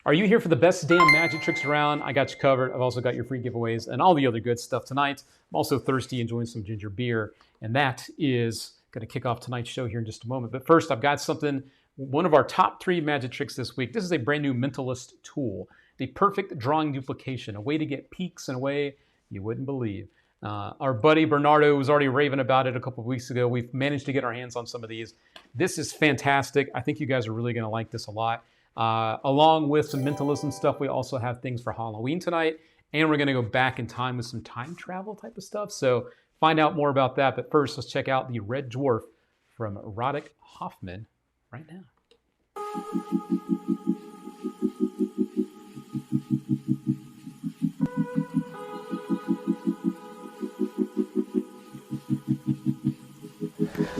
Are you here for the best damn magic tricks around? I got you covered. I've also got your free giveaways and all the other good stuff tonight. I'm also thirsty, enjoying some ginger beer, and that is going to kick off tonight's show here in just a moment. But first, I've got something, one of our top 3 magic tricks this week. This is a brand new mentalist tool, the perfect drawing duplication, a way to get peaks in a way you wouldn't believe. Our buddy Bernardo was already raving about it a couple of weeks ago. We've managed to get our hands on some of these. This is fantastic. I think you guys are really going to like this a lot. Along with some mentalism stuff, we also have things for Halloween tonight, and we're going to go back in time with some time travel type of stuff. So find out more about that. But first, let's check out the Red Dwarf from Roderick Hoffman right now.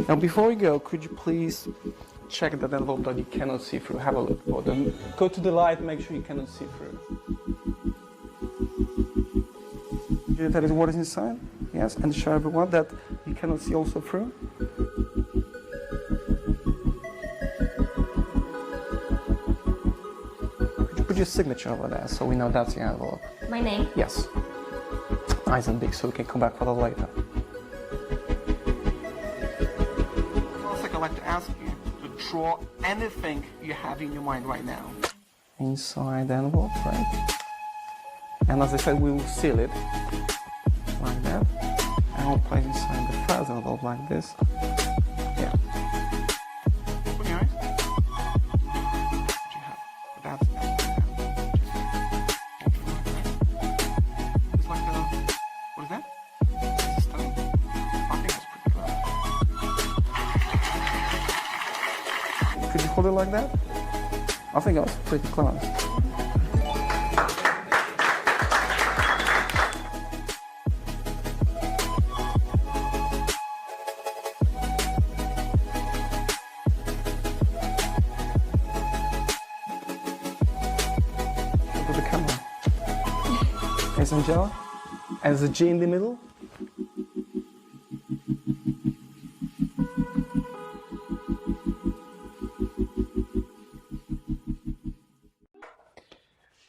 Now, before we go, could you please check that envelope that you cannot see through? Have a look for them. Go to the light, make sure you cannot see through. That is what is inside, yes, and show everyone that you cannot see also through. Could you put your signature over there so we know that's the envelope? My name? Yes. Nice and big so we can come back for that later. I'd like to ask you to draw anything you have in your mind right now. Inside the envelope, right? And as I said, we will seal it like that. And we'll place inside the first envelope like this. Yeah. Open your eyes. What you have? That's it's like a, what is that? It's a stone. I think that's pretty close. Could you hold it like that? I think I was pretty close. Look at the camera. There's Angela. And there's a G in the middle.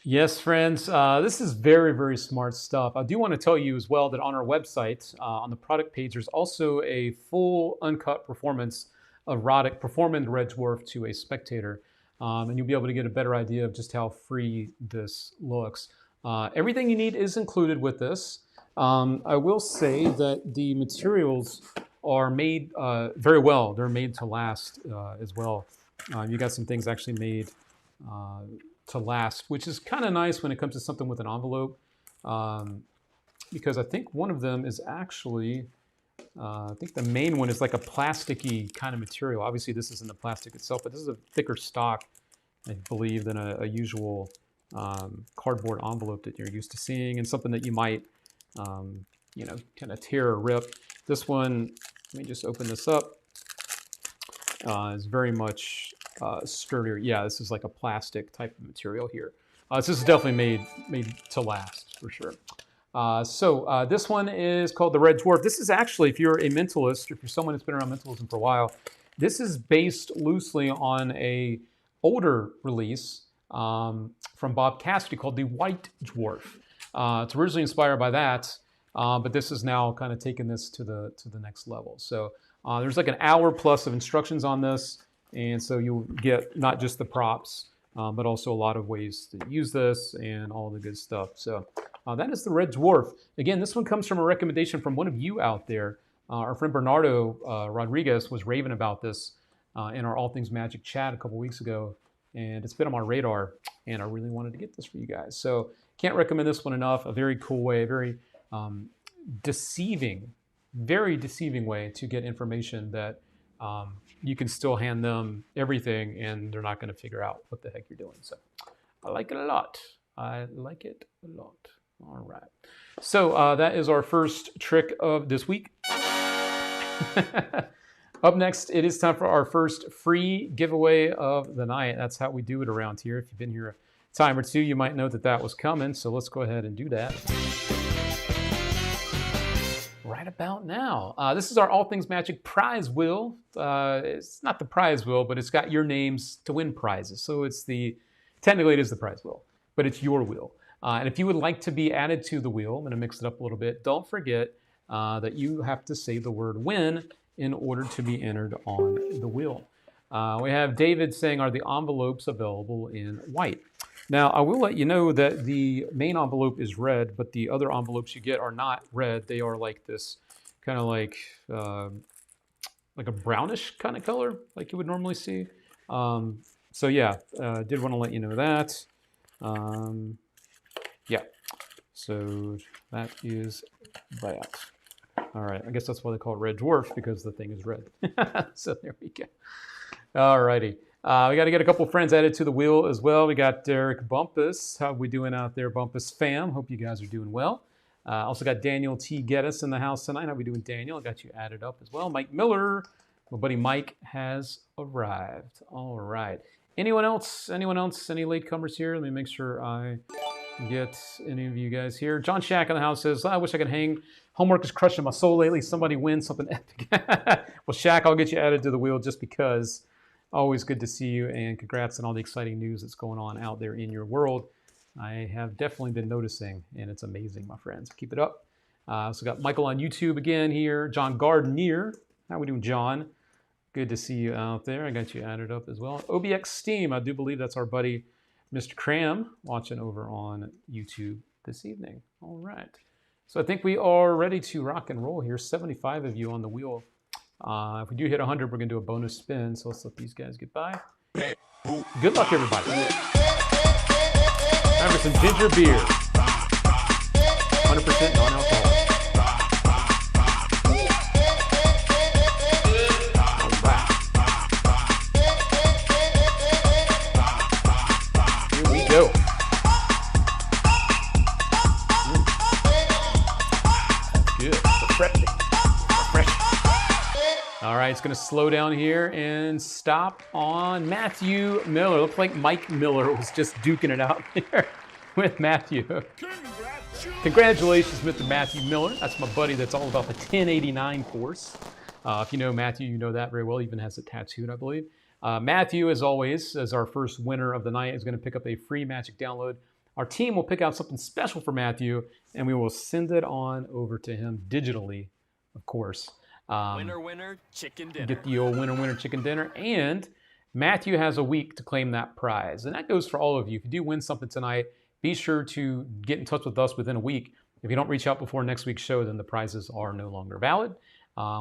Yes, friends, this is very, very smart stuff. I do want to tell you as well that on our website, on the product page, there's also a full uncut performance of Roderick performing the Red Dwarf to a spectator. And you'll be able to get a better idea of just how free this looks. Everything you need is included with this. I will say that the materials are made very well. They're made to last as well. You got some things actually made to last, which is kind of nice when it comes to something with an envelope, because I think one of them is actually, I think the main one is like a plasticky kind of material. Obviously this isn't the plastic itself, but this is a thicker stock, I believe, than a usual cardboard envelope that you're used to seeing, and something that you might, you know, kind of tear or rip. This one, let me just open this up, is very much sturdier. Yeah, this is like a plastic type of material here. So this is definitely made to last for sure. So this one is called the Red Dwarf. This is actually, if you're a mentalist, or if you're someone that's been around mentalism for a while, this is based loosely on a older release from Bob Cassidy called the White Dwarf. It's originally inspired by that, but this is now kind of taking this to the next level. So there's like an hour plus of instructions on this. And so you'll get not just the props, but also a lot of ways to use this and all the good stuff. So that is the Red Dwarf. Again, this one comes from a recommendation from one of you out there. Our friend Bernardo Rodriguez was raving about this in our All Things Magic chat a couple weeks ago. And it's been on my radar, and I really wanted to get this for you guys. So can't recommend this one enough. A very cool way, a very very deceiving way to get information that you can still hand them everything and they're not going to figure out what the heck you're doing. So I like it a lot. I like it a lot. All right. So that is our first trick of this week. Up next, it is time for our first free giveaway of the night. That's how we do it around here. If you've been here a time or two, you might know that that was coming. So let's go ahead and do that right about now. This is our All Things Magic prize wheel. It's not the prize wheel, but it's got your names to win prizes. So it's the technically it is the prize wheel, but it's your wheel. And if you would like to be added to the wheel, I'm going to mix it up a little bit. Don't forget that you have to say the word win in order to be entered on the wheel. We have David saying, are the envelopes available in white? Now, I will let you know that the main envelope is red, but the other envelopes you get are not red. They are like this kind of like a brownish kind of color, like you would normally see. So yeah, did want to let you know that. Yeah, so that is that. All right, I guess that's why they call it Red Dwarf, because the thing is red. So there we go. All righty. We got to get a couple friends added to the wheel as well. We got Derek Bumpus. How we doing out there, Bumpus fam? Hope you guys are doing well. Also got Daniel T. Geddes in the house tonight. How we doing, Daniel? I got you added up as well. Mike Miller. My buddy Mike has arrived. All right. Anyone else? Anyone else? Any latecomers here? Let me make sure I get any of you guys here. John Shack in the house says, I wish I could hang. Homework is crushing my soul lately. Somebody win something epic. Well, Shack, I'll get you added to the wheel just because. Always good to see you, and congrats on all the exciting news that's going on out there in your world. I have definitely been noticing, and it's amazing, my friends. Keep it up. So got Michael on YouTube again here. John Gardner. How we doing, John? Good to see you out there. I got you added up as well. OBX Steam. I do believe that's our buddy, Mr. Cram, watching over on YouTube this evening. All right. So I think we are ready to rock and roll here. 75 of you on the wheel. If we do hit 100, we're going to do a bonus spin. So let's let these guys get by. Good luck, everybody. Time for some ginger beer. 100% non-alcoholic. Here we go. Good. Refreshing. All right, it's going to slow down here and stop on Matthew Miller. Looks like Mike Miller was just duking it out there with Matthew. Congratulations, Mr. Matthew Miller. That's my buddy that's all about the 1089 course. If you know Matthew, you know that very well. He even has it tattooed, I believe. Matthew, as always, as our first winner of the night, is going to pick up a free Magic download. Our team will pick out something special for Matthew, and we will send it on over to him digitally, of course. Winner, winner, chicken dinner. Get the old winner, winner, chicken dinner. And Matthew has a week to claim that prize. And that goes for all of you. If you do win something tonight, be sure to get in touch with us within a week. If you don't reach out before next week's show, then the prizes are no longer valid.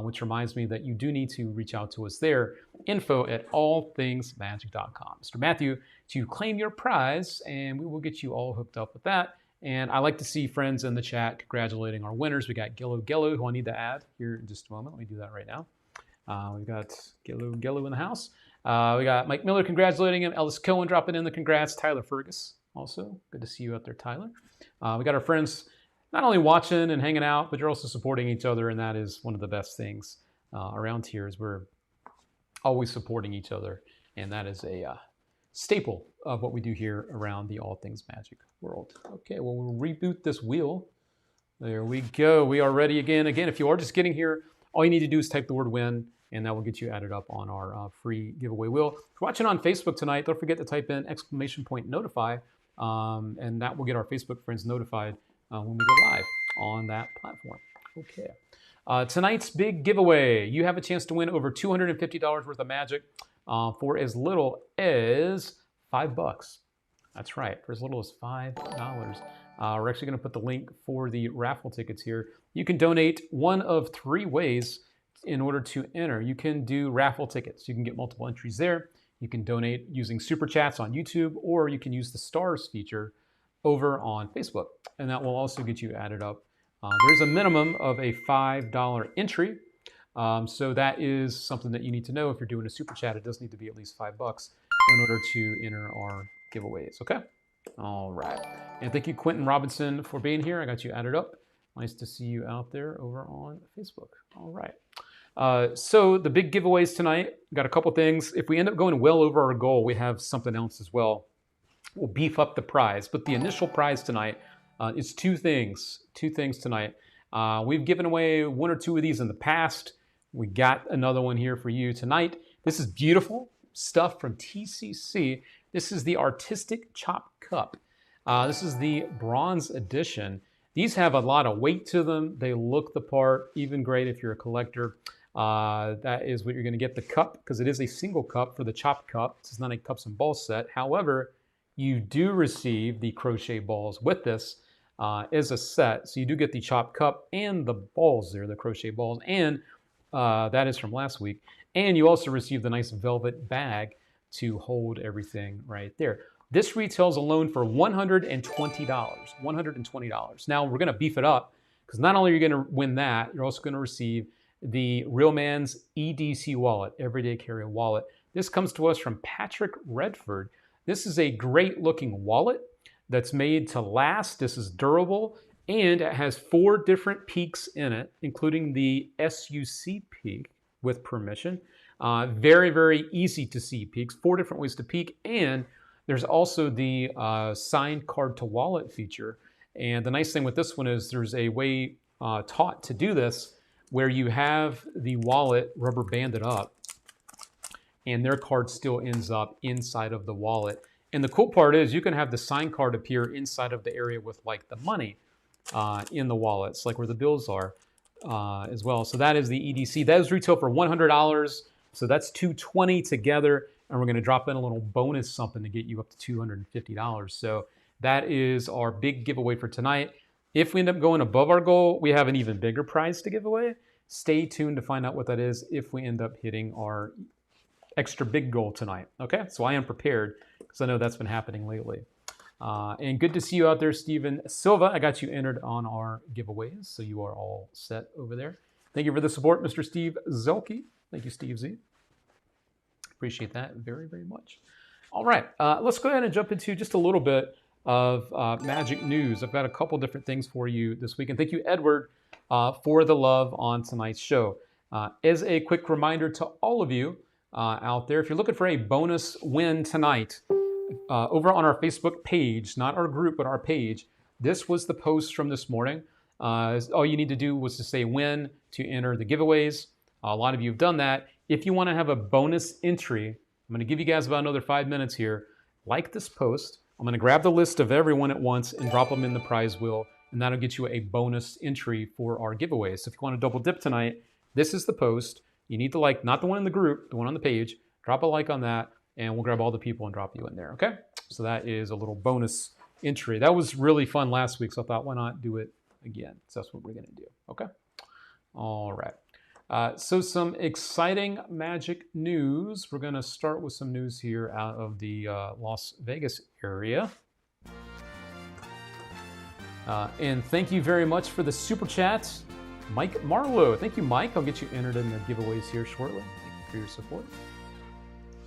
Which reminds me that you do need to reach out to us there. info@allthingsmagic.com. Mr. Matthew, to claim your prize, and we will get you all hooked up with that. And I like to see friends in the chat congratulating our winners. We got Gillo Gello, who I need to add here in just a moment. Let me do that right now. We've got Gillo Gello in the house. We got Mike Miller congratulating him. Ellis Cohen dropping in the congrats. Tyler Fergus also. Good to see you out there, Tyler. We got our friends not only watching and hanging out, but you're also supporting each other, and that is one of the best things around here is we're always supporting each other, and that is a staple of what we do here around the All Things Magic world. Okay, well, we'll reboot this wheel. There we go. We are ready again. Again, if you are just getting here, all you need to do is type the word win, and that will get you added up on our free giveaway wheel. If you're watching on Facebook tonight, don't forget to type in !notify, and that will get our Facebook friends notified when we go live on that platform. Okay. Tonight's big giveaway. You have a chance to win over $250 worth of Magic for as little as $5. That's right, for as little as $5. We're actually going to put the link for the raffle tickets here. You can donate one of three ways in order to enter. You can do raffle tickets. You can get multiple entries there. You can donate using Super Chats on YouTube, or you can use the stars feature over on Facebook, and that will also get you added up. There's a minimum of a $5 entry, so that is something that you need to know. If you're doing a Super Chat, it does need to be at least $5 in order to enter our giveaways, okay? All right. And thank you, Quentin Robinson, for being here. I got you added up. Nice to see you out there over on Facebook. All right. So the big giveaways tonight, got a couple things. If we end up going well over our goal, we have something else as well. We'll beef up the prize. But the initial prize tonight is two things. Two things tonight. We've given away one or two of these in the past. We got another one here for you tonight. This is beautiful stuff from TCC. This is the Artistic Chop Cup. This is the bronze edition. These have a lot of weight to them. They look the part, even great if you're a collector. That is what you're going to get, the cup, because it is a single cup for the Chop Cup. This is not a cups and balls set. However, you do receive the crochet balls with this as a set. So you do get the Chop Cup and the balls there, the crochet balls, and that is from last week. And you also receive the nice velvet bag to hold everything right there. This retails alone for $120. $120. Now we're going to beef it up because not only are you going to win that, you're also going to receive the Real Man's EDC wallet, Everyday Carry Wallet. This comes to us from Patrick Redford. This is a great looking wallet that's made to last. This is durable and it has 4 different peaks in it, including the SUC peak with permission. Very, very easy to see peaks, 4 different ways to peak, and there's also the signed card to wallet feature. And the nice thing with this one is there's a way taught to do this where you have the wallet rubber banded up and their card still ends up inside of the wallet. And the cool part is you can have the signed card appear inside of the area with like the money in the wallets, like where the bills are as well. So that is the EDC. That is retail for $100. So that's $220 together. And we're going to drop in a little bonus something to get you up to $250. So that is our big giveaway for tonight. If we end up going above our goal, we have an even bigger prize to give away. Stay tuned to find out what that is if we end up hitting our extra big goal tonight. Okay, so I am prepared because I know that's been happening lately. And good to see you out there, Steven Silva. I got you entered on our giveaways, so you are all set over there. Thank you for the support, Mr. Steve Zelke. Thank you, Steve Z. Appreciate that very, very much. All right, let's go ahead and jump into just a little bit of Magic news. I've got a couple different things for you this week. And thank you, Edward, for the love on tonight's show. As a quick reminder to all of you out there, if you're looking for a bonus win tonight, over on our Facebook page, not our group, but our page, this was the post from this morning. All you need to do was to say win to enter the giveaways. A lot of you have done that. If you want to have a bonus entry, I'm going to give you guys about another 5 minutes here. Like this post. I'm going to grab the list of everyone at once and drop them in the prize wheel, and that'll get you a bonus entry for our giveaways. So if you want to double dip tonight, this is the post. You need to like, not the one in the group, the one on the page. Drop a like on that, and we'll grab all the people and drop you in there, okay? So that is a little bonus entry. That was really fun last week, so I thought, why not do it again? So that's what we're going to do, okay? All right. So some exciting Magic news. We're going to start with some news here out of the Las Vegas area. And thank you very much for the super chat, Mike Marlowe. Thank you, Mike. I'll get you entered in the giveaways here shortly. Thank you for your support.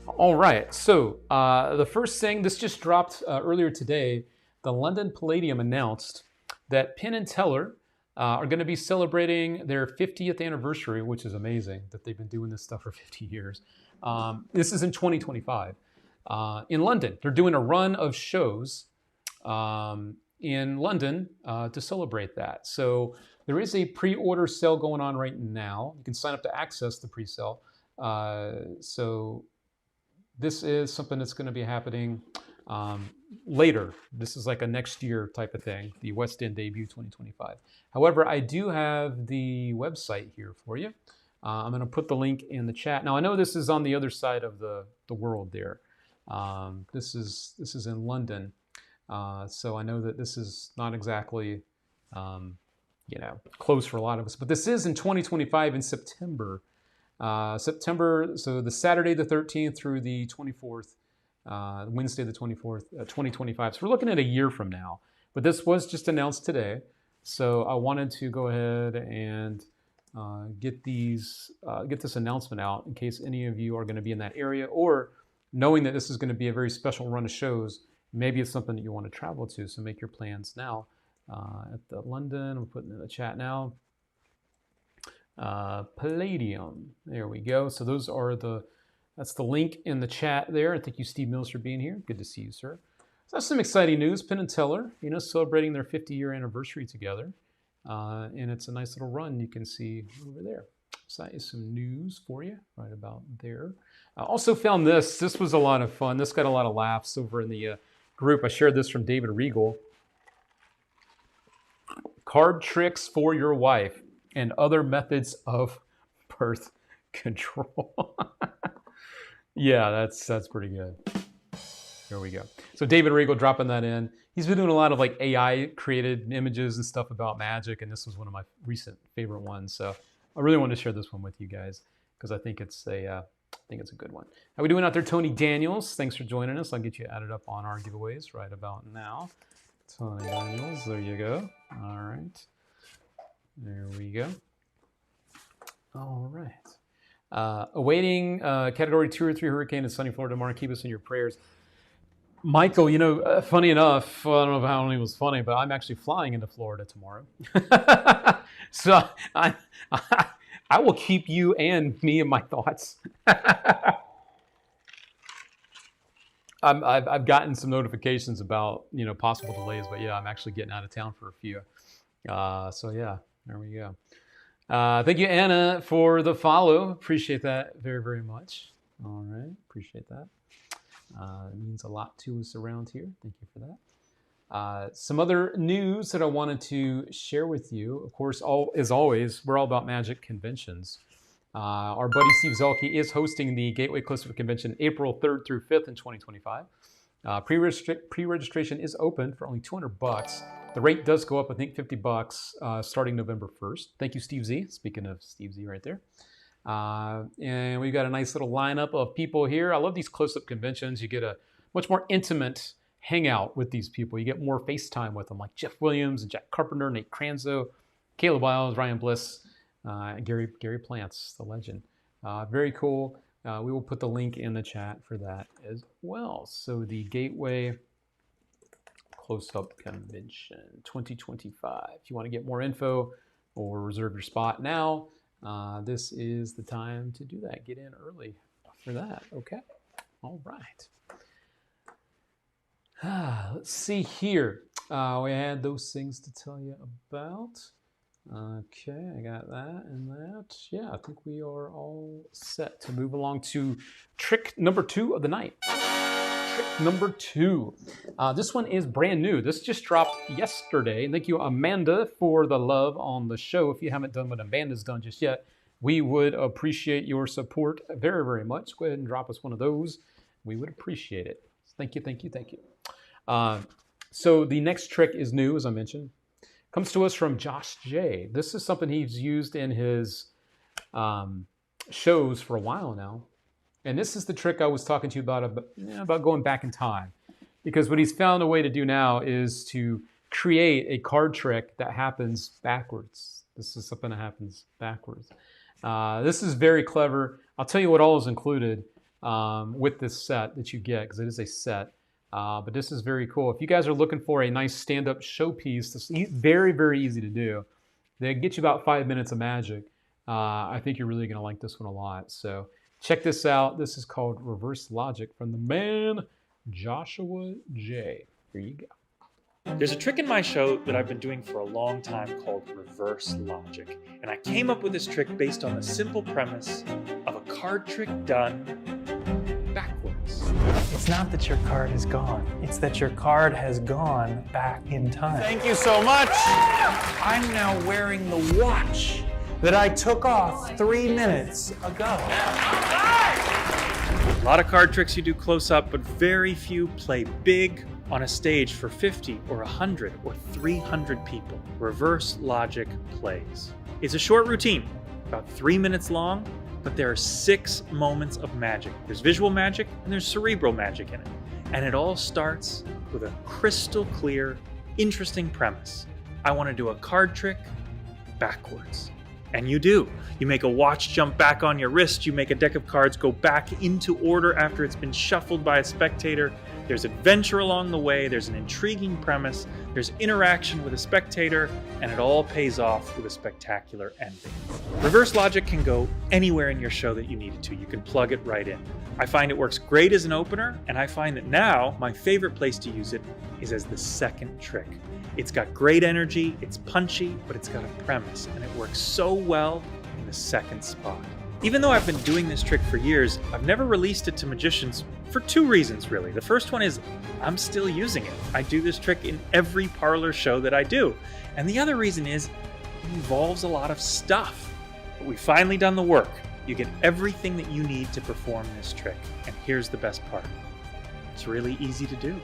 All right. So the first thing, this just dropped earlier today. The London Palladium announced that Penn and Teller are going to be celebrating their 50th anniversary, which is amazing that they've been doing this stuff for 50 years. This is in 2025 in London. They're doing a run of shows in London to celebrate that. So there is a pre-order sale going on right now. You can sign up to access the pre-sale. So this is something that's going to be happening later. This is like a next year type of thing, the West End debut 2025. However, I do have the website here for you. I'm going to put the link in the chat. Now, I know this is on the other side of the world there. This is in London. So I know that this is not exactly, close for a lot of us, but this is in 2025 in September. So the Saturday the 13th through the 24th, Wednesday the 24th, 2025. So we're looking at a year from now. But this was just announced today. So I wanted to go ahead and get this announcement out in case any of you are going to be in that area, or knowing that this is going to be a very special run of shows, maybe it's something that you want to travel to. So make your plans now. At the London, I'm putting in the chat now. Palladium. There we go. So that's the link in the chat there. And thank you, Steve Mills, for being here. Good to see you, sir. So that's some exciting news. Penn and Teller, celebrating their 50-year anniversary together. And it's a nice little run you can see over there. So that is some news for you right about there. I also found this. This was a lot of fun. This got a lot of laughs over in the group. I shared this from David Regal. Card tricks for your wife and other methods of birth control. Yeah, that's pretty good. There we go. So David Regal dropping that in. He's been doing a lot of like AI created images and stuff about magic, and this was one of my recent favorite ones. So I really wanted to share this one with you guys because I think it's a good one. How we doing out there, Tony Daniels? Thanks for joining us. I'll get you added up on our giveaways right about now. Tony Daniels, there you go. All right. There we go. All right. Awaiting Category 2 or 3 hurricane in sunny Florida tomorrow. Keep us in your prayers. Michael, funny enough, I don't know how it was funny, but I'm actually flying into Florida tomorrow. So I will keep you and me in my thoughts. I've gotten some notifications about possible delays, but yeah, I'm actually getting out of town for a few. So yeah, there we go. Thank you, Anna, for the follow. Appreciate that very, very much. All right, appreciate that. It means a lot to us around here. Thank you for that. Some other news that I wanted to share with you. Of course, as always, we're all about magic conventions. Our buddy Steve Zelke is hosting the Gateway Close-Up Convention April 3rd through 5th in 2025. Pre-registration is open for only $200. The rate does go up, I think, $50 starting November 1st. Thank you, Steve Z. Speaking of Steve Z right there. And we've got a nice little lineup of people here. I love these close-up conventions. You get a much more intimate hangout with these people. You get more FaceTime with them, like Jeff Williams and Jack Carpenter, Nate Cranzo, Caleb Wiles, Ryan Bliss, Gary Plants, the legend. Very cool. We will put the link in the chat for that as well. So the Gateway Close-Up Convention 2025. If you want to get more info or reserve your spot now, this is the time to do that. Get in early for that. Okay. All right. Let's see here. We had those things to tell you about. Okay, I got that and that. Yeah, I think we are all set to move along to trick number 2 of the night. Trick number 2. This one is brand new. This just dropped yesterday. And thank you, Amanda, for the love on the show. If you haven't done what Amanda's done just yet, we would appreciate your support very, very much. Go ahead and drop us one of those. We would appreciate it. Thank you, thank you, thank you. So the next trick is new, as I mentioned. Comes to us from Josh J. This is something he's used in his shows for a while now. And this is the trick I was talking to you about going back in time. Because what he's found a way to do now is to create a card trick that happens backwards. This is something that happens backwards. This is very clever. I'll tell you what all is included with this set that you get, because it is a set. But this is very cool. If you guys are looking for a nice stand-up showpiece, this is very, very easy to do. They get you about 5 minutes of magic. I think you're really going to like this one a lot. So check this out. This is called Reverse Logic from the man Joshua J. Here you go. There's a trick in my show that I've been doing for a long time called Reverse Logic. And I came up with this trick based on the simple premise of a card trick done backwards. It's not that your card is gone. It's that your card has gone back in time. Thank you so much. I'm now wearing the watch that I took off 3 minutes ago. A lot of card tricks you do close up, but very few play big on a stage for 50 or 100 or 300 people. Reverse Logic plays. It's a short routine, about 3 minutes long, but there are 6 moments of magic. There's visual magic and there's cerebral magic in it. And it all starts with a crystal clear, interesting premise. I want to do a card trick backwards. And you do. You make a watch jump back on your wrist. You make a deck of cards go back into order after it's been shuffled by a spectator. There's adventure along the way. There's an intriguing premise. There's interaction with a spectator. And it all pays off with a spectacular ending. Reverse Logic can go anywhere in your show that you need it to. You can plug it right in. I find it works great as an opener. And I find that now my favorite place to use it is as the second trick. It's got great energy, it's punchy, but it's got a premise, and it works so well in the the second spot. Even though I've been doing this trick for years, I've never released it to magicians for two reasons, really. The first one is I'm still using it. I do this trick in every parlor show that I do. And the other reason is it involves a lot of stuff. But we've finally done the work. You get everything that you need to perform this trick. And here's the best part. It's really easy to do.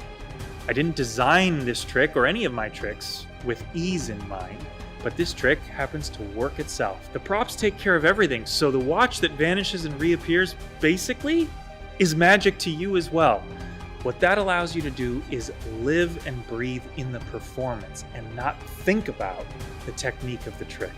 I didn't design this trick or any of my tricks with ease in mind. But this trick happens to work itself. The props take care of everything, so the watch that vanishes and reappears basically is magic to you as well. What that allows you to do is live and breathe in the performance and not think about the technique of the trick.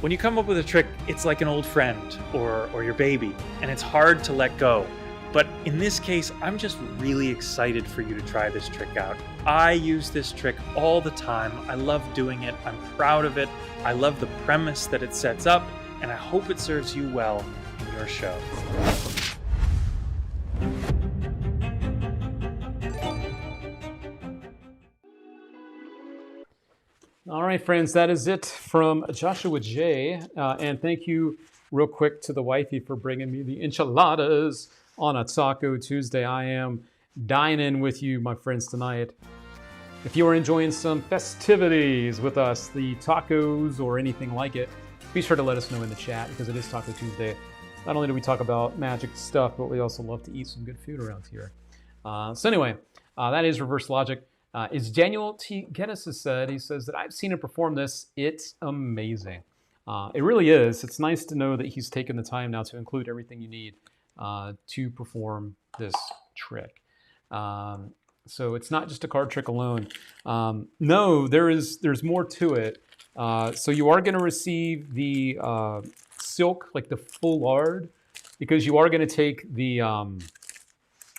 When you come up with a trick, it's like an old friend or your baby, and it's hard to let go. But in this case, I'm just really excited for you to try this trick out. I use this trick all the time. I love doing it. I'm proud of it. I love the premise that it sets up, and I hope it serves you well in your show. All right, friends, that is it from Joshua J. And thank you real quick to the wifey for bringing me the enchiladas on a Taco Tuesday. I am dining with you, my friends, tonight. If you are enjoying some festivities with us, the tacos or anything like it, be sure to let us know in the chat because it is Taco Tuesday. Not only do we talk about magic stuff, but we also love to eat some good food around here. So anyway, that is Reverse Logic. As Daniel T. Geddes has said, he says that I've seen him perform this. It's amazing. It really is. It's nice to know that he's taken the time now to include everything you need to perform this trick. So it's not just a card trick alone. No, there's more to it. So you are going to receive the silk, like the foulard, because you are going to take the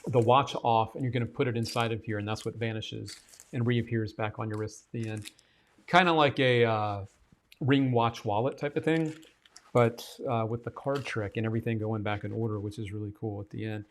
watch off and you're going to put it inside of here, and that's what vanishes and reappears back on your wrist at the end. Kind of like a ring watch wallet type of thing, but with the card trick and everything going back in order, which is really cool at the end.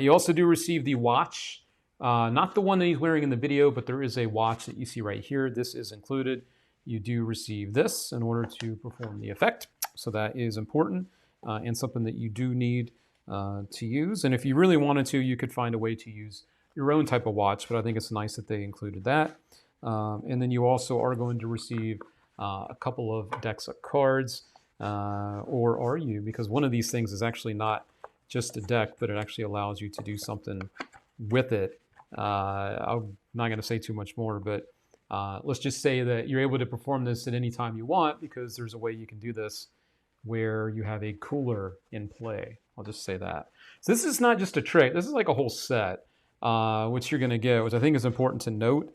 You also do receive the watch, not the one that he's wearing in the video, but there is a watch that you see right here. This is included. You do receive this in order to perform the effect, so that is important and something that you do need to use. And if you really wanted to, you could find a way to use your own type of watch, but I think it's nice that they included that. And then you also are going to receive a couple of decks of cards, or are you? Because one of these things is actually not just a deck, but it actually allows you to do something with it. I'm not going to say too much more, but let's just say that you're able to perform this at any time you want, because there's a way you can do this where you have a cooler in play. I'll just say that. So this is not just a trick. This is like a whole set, which you're going to get, which I think is important to note.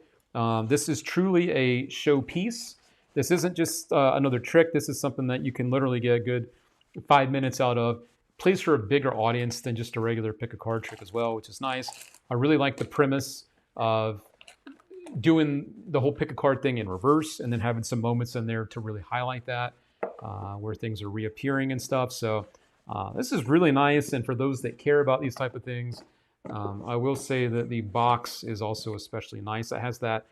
This is truly a showpiece. This isn't just another trick. This is something that you can literally get a good 5 minutes out of. Plays for a bigger audience than just a regular pick a card trick as well, which is nice. I really like the premise of doing the whole pick a card thing in reverse and then having some moments in there to really highlight that, where things are reappearing and stuff. So this is really nice. And for those that care about these type of things, I will say that the box is also especially nice. It has that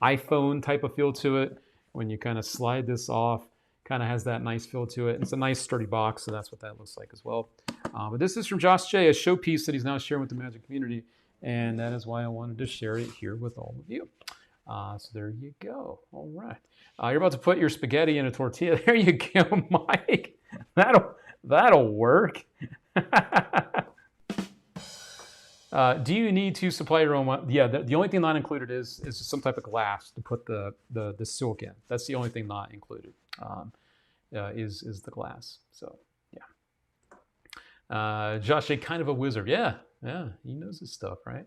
iPhone type of feel to it. When you kind of slide this off, kind of has that nice feel to it. It's a nice sturdy box, so that's what that looks like as well. But this is from Josh J, a showpiece that he's now sharing with the Magic community, and that is why I wanted to share it here with all of you. So there you go. All right. You're about to put your spaghetti in a tortilla. There you go, Mike. That'll work. Do you need to supply your own? Yeah, the only thing not included is some type of glass to put the silk in. That's the only thing not included, is the glass. So yeah. Josh, a kind of a wizard. Yeah, he knows his stuff, right?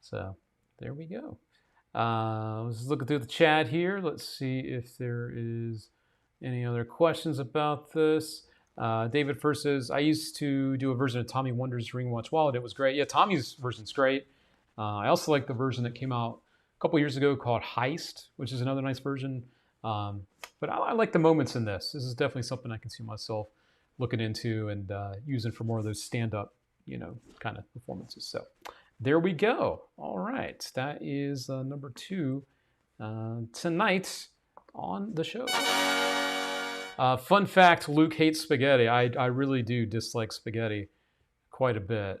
So there we go. Let's look through the chat here. Let's see if there is any other questions about this. David first says, I used to do a version of Tommy Wonder's Ring Watch Wallet. It was great. Yeah, Tommy's version's great. I also like the version that came out a couple years ago called Heist, which is another nice version. But I like the moments in this. This is definitely something I can see myself looking into and using for more of those stand-up, kind of performances. So there we go. All right, that is number 2 tonight on the show. Fun fact, Luke hates spaghetti. I really do dislike spaghetti quite a bit.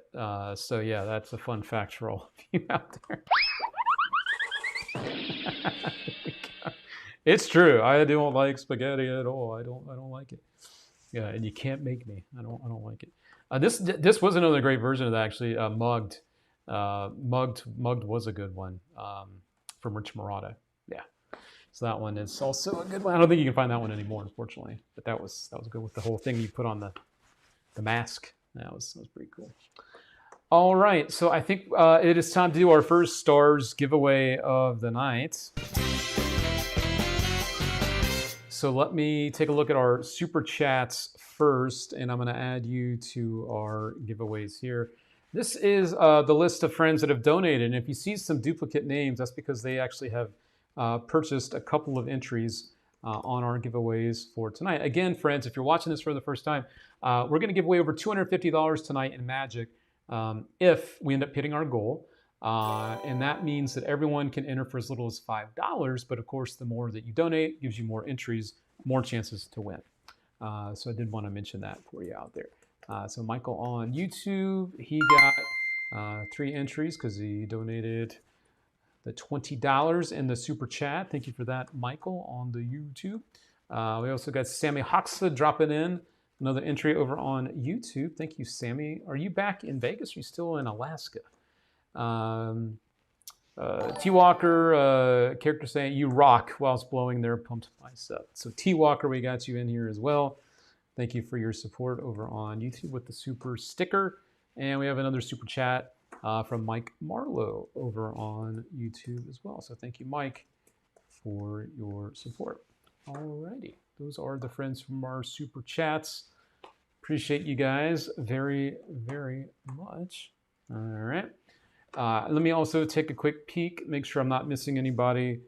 So yeah, that's a fun fact for all of you out there. It's true. I don't like spaghetti at all. I don't like it. Yeah, and you can't make me. I don't like it. This was another great version of that actually. Mugged was a good one from Rich Murata. Yeah, so that one is also a good one. I don't think you can find that one anymore, unfortunately. But that was good with the whole thing you put on the mask. That was pretty cool. All right, so I think it is time to do our first stars giveaway of the night. So let me take a look at our super chats first, and I'm going to add you to our giveaways here. This is the list of friends that have donated, and if you see some duplicate names, that's because they actually have purchased a couple of entries on our giveaways for tonight. Again, friends, if you're watching this for the first time, we're going to give away over $250 tonight in Magic if we end up hitting our goal. And that means that everyone can enter for as little as $5, but of course, the more that you donate gives you more entries, more chances to win. So I did want to mention that for you out there. So Michael on YouTube, he got 3 entries because he donated the $20 in the super chat. Thank you for that, Michael, on the YouTube. We also got Sammy Hoxa dropping in another entry over on YouTube. Thank you, Sammy. Are you back in Vegas or are you still in Alaska? T Walker, character saying you rock whilst blowing their pumped bicep. So T Walker, we got you in here as well. Thank you for your support over on YouTube with the super sticker. And we have another super chat from Mike Marlowe over on YouTube as well. So thank you, Mike, for your support. Alrighty, those are the friends from our super chats. Appreciate you guys very, very much. All right. Let me also take a quick peek, make sure I'm not missing anybody.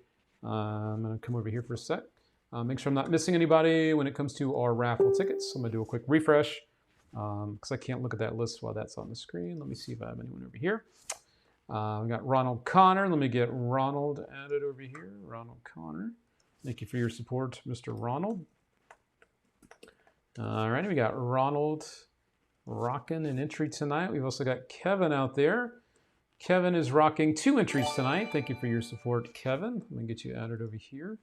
I'm going to come over here for a sec. Make sure I'm not missing anybody when it comes to our raffle tickets. I'm going to do a quick refresh because I can't look at that list while that's on the screen. Let me see if I have anyone over here. We got Ronald Connor. Let me get Ronald added over here. Ronald Connor. Thank you for your support, Mr. Ronald. All right, we got Ronald rocking an entry tonight. We've also got Kevin out there. Kevin is rocking 2 entries tonight. Thank you for your support, Kevin. Let me get you added over here.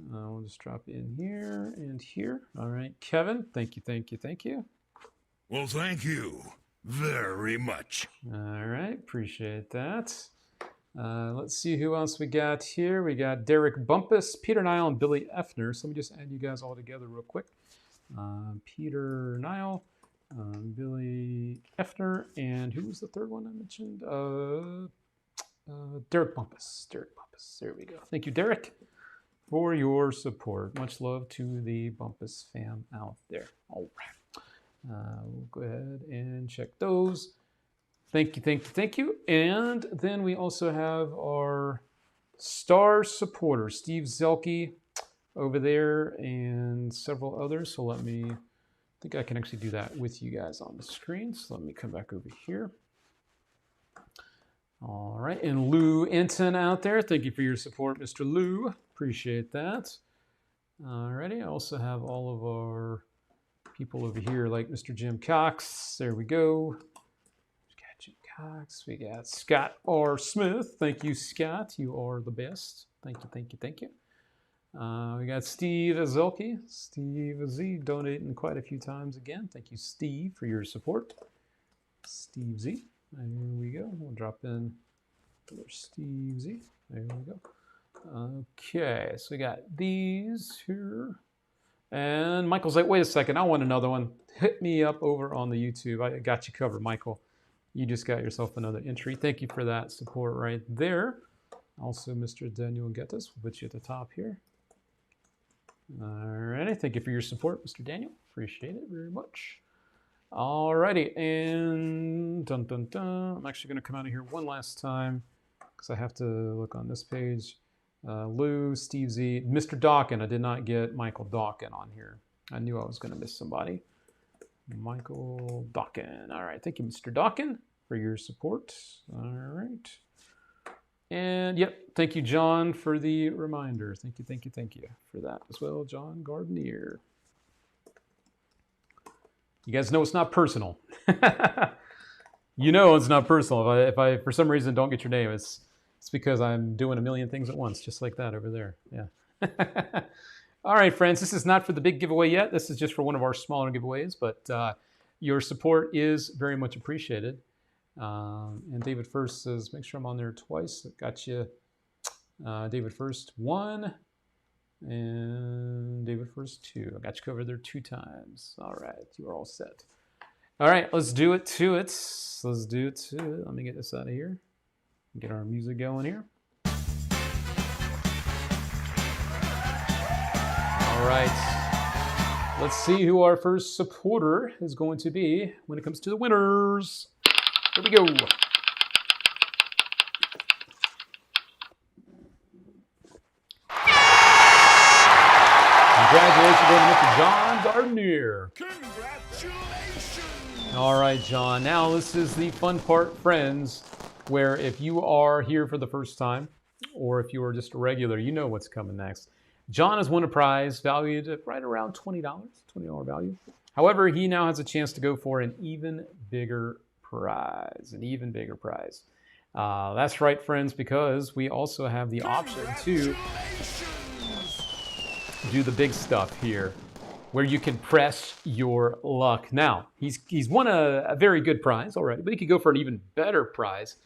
We'll just drop in here and here. All right, Kevin, thank you, thank you, thank you. Well, thank you very much. All right, appreciate that. Let's see who else we got here. We got Derek Bumpus, Peter Nile, and Billy Effner. So let me just add you guys all together real quick. Peter Nile, Billy Effner, and who was the third one I mentioned? Derek Bumpus. Derek Bumpus. There we go. Thank you, Derek, for your support. Much love to the Bumpus fam out there. All right. We'll go ahead and check those. Thank you, thank you, thank you. And then we also have our star supporter, Steve Zelke, over there, and several others. So let me, I think I can actually do that with you guys on the screen. So let me come back over here. All right, and Lou Enton out there. Thank you for your support, Mr. Lou. Appreciate that. All righty, I also have all of our people over here, like Mr. Jim Cox. There we go. We got Jim Cox. We got Scott R. Smith. Thank you, Scott. You are the best. Thank you, thank you, thank you. We got Steve Azelke. Steve Z donating quite a few times again. Thank you, Steve, for your support. Steve Z. There we go. We'll drop in Steve Z. There we go. Okay, so we got these here. And Michael's like, wait a second, I want another one. Hit me up over on the YouTube. I got you covered, Michael. You just got yourself another entry. Thank you for that support right there. Also, Mr. Daniel Gettis, we'll put you at the top here. Alrighty, thank you for your support, Mr. Daniel. Appreciate it very much. Alrighty, and dun dun dun. I'm actually going to come out of here one last time because I have to look on this page. Lou, Steve Z, Mr. Dawkin. I did not get Michael Dawkin on here. I knew I was going to miss somebody. Michael Dawkin. All right, thank you, Mr. Dawkin, for your support. All right. And yep, thank you, John, for the reminder. Thank you for that as well, John Gardner. You guys know it's not personal. You know it's not personal. If I for some reason don't get your name, it's because I'm doing a million things at once, just like that over there. Yeah. All right, friends, this is not for the big giveaway yet. This is just for one of our smaller giveaways, but your support is very much appreciated. And David First says, make sure I'm on there twice. Got you. David First 1 and David First 2. I got you covered there 2 times. All right, you are all set. All right, let's do it to it. Let's do it to it. Let me get this out of here. Get our music going here. All right, let's see who our first supporter is going to be when it comes to the winners. Here we go. Congratulations to Mr. John Gardner. Congratulations! All right, John. Now this is the fun part, friends, where if you are here for the first time, or if you are just a regular, you know what's coming next. John has won a prize valued at right around $20, $20 value. However, he now has a chance to go for an even bigger prize, That's right, friends, because we also have the option to do the big stuff here, where you can press your luck. Now, he's won a very good prize already, but he could go for an even better prize.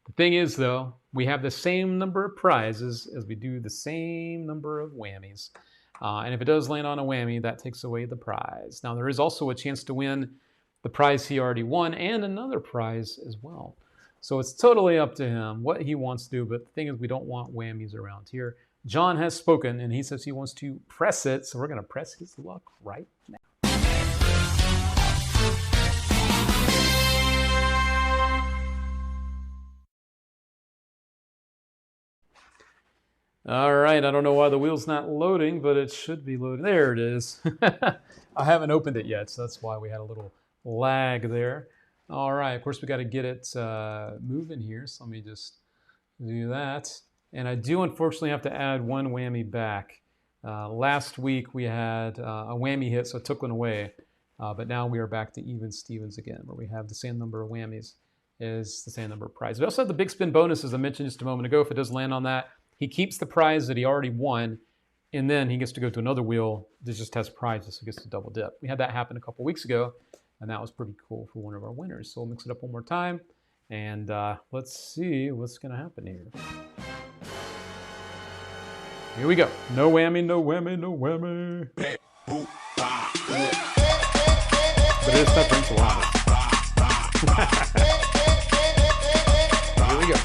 The thing is, though, we have the same number of prizes as we do the same number of whammies. And if it does land on a whammy, that takes away the prize. Now, there is also a chance to win the prize he already won and another prize as well. So it's totally up to him what he wants to do. But the thing is, we don't want whammies around here. John has spoken, and he says he wants to press it. So we're going to press his luck right now. All right, I don't know why the wheel's not loading, but it should be loading. There it is. I haven't opened it yet, so that's why we had a little lag there. All right, of course, we got to get it moving here, so let me just do that. And I do unfortunately have to add one whammy back. Last week we had a whammy hit, so it took one away. But now we are back to even Stevens again, where we have the same number of whammies is the same number of prizes. We also have the big spin bonus, as I mentioned just a moment ago. If it does land on that, he keeps the prize that he already won, and then he gets to go to another wheel that just has prizes, so he gets to double dip. We had that happen a couple weeks ago, and that was pretty cool for one of our winners. So we'll mix it up one more time, and let's see what's going to happen here. Here we go. No whammy, no whammy, no whammy. But it is tough for enchilada. Here we go.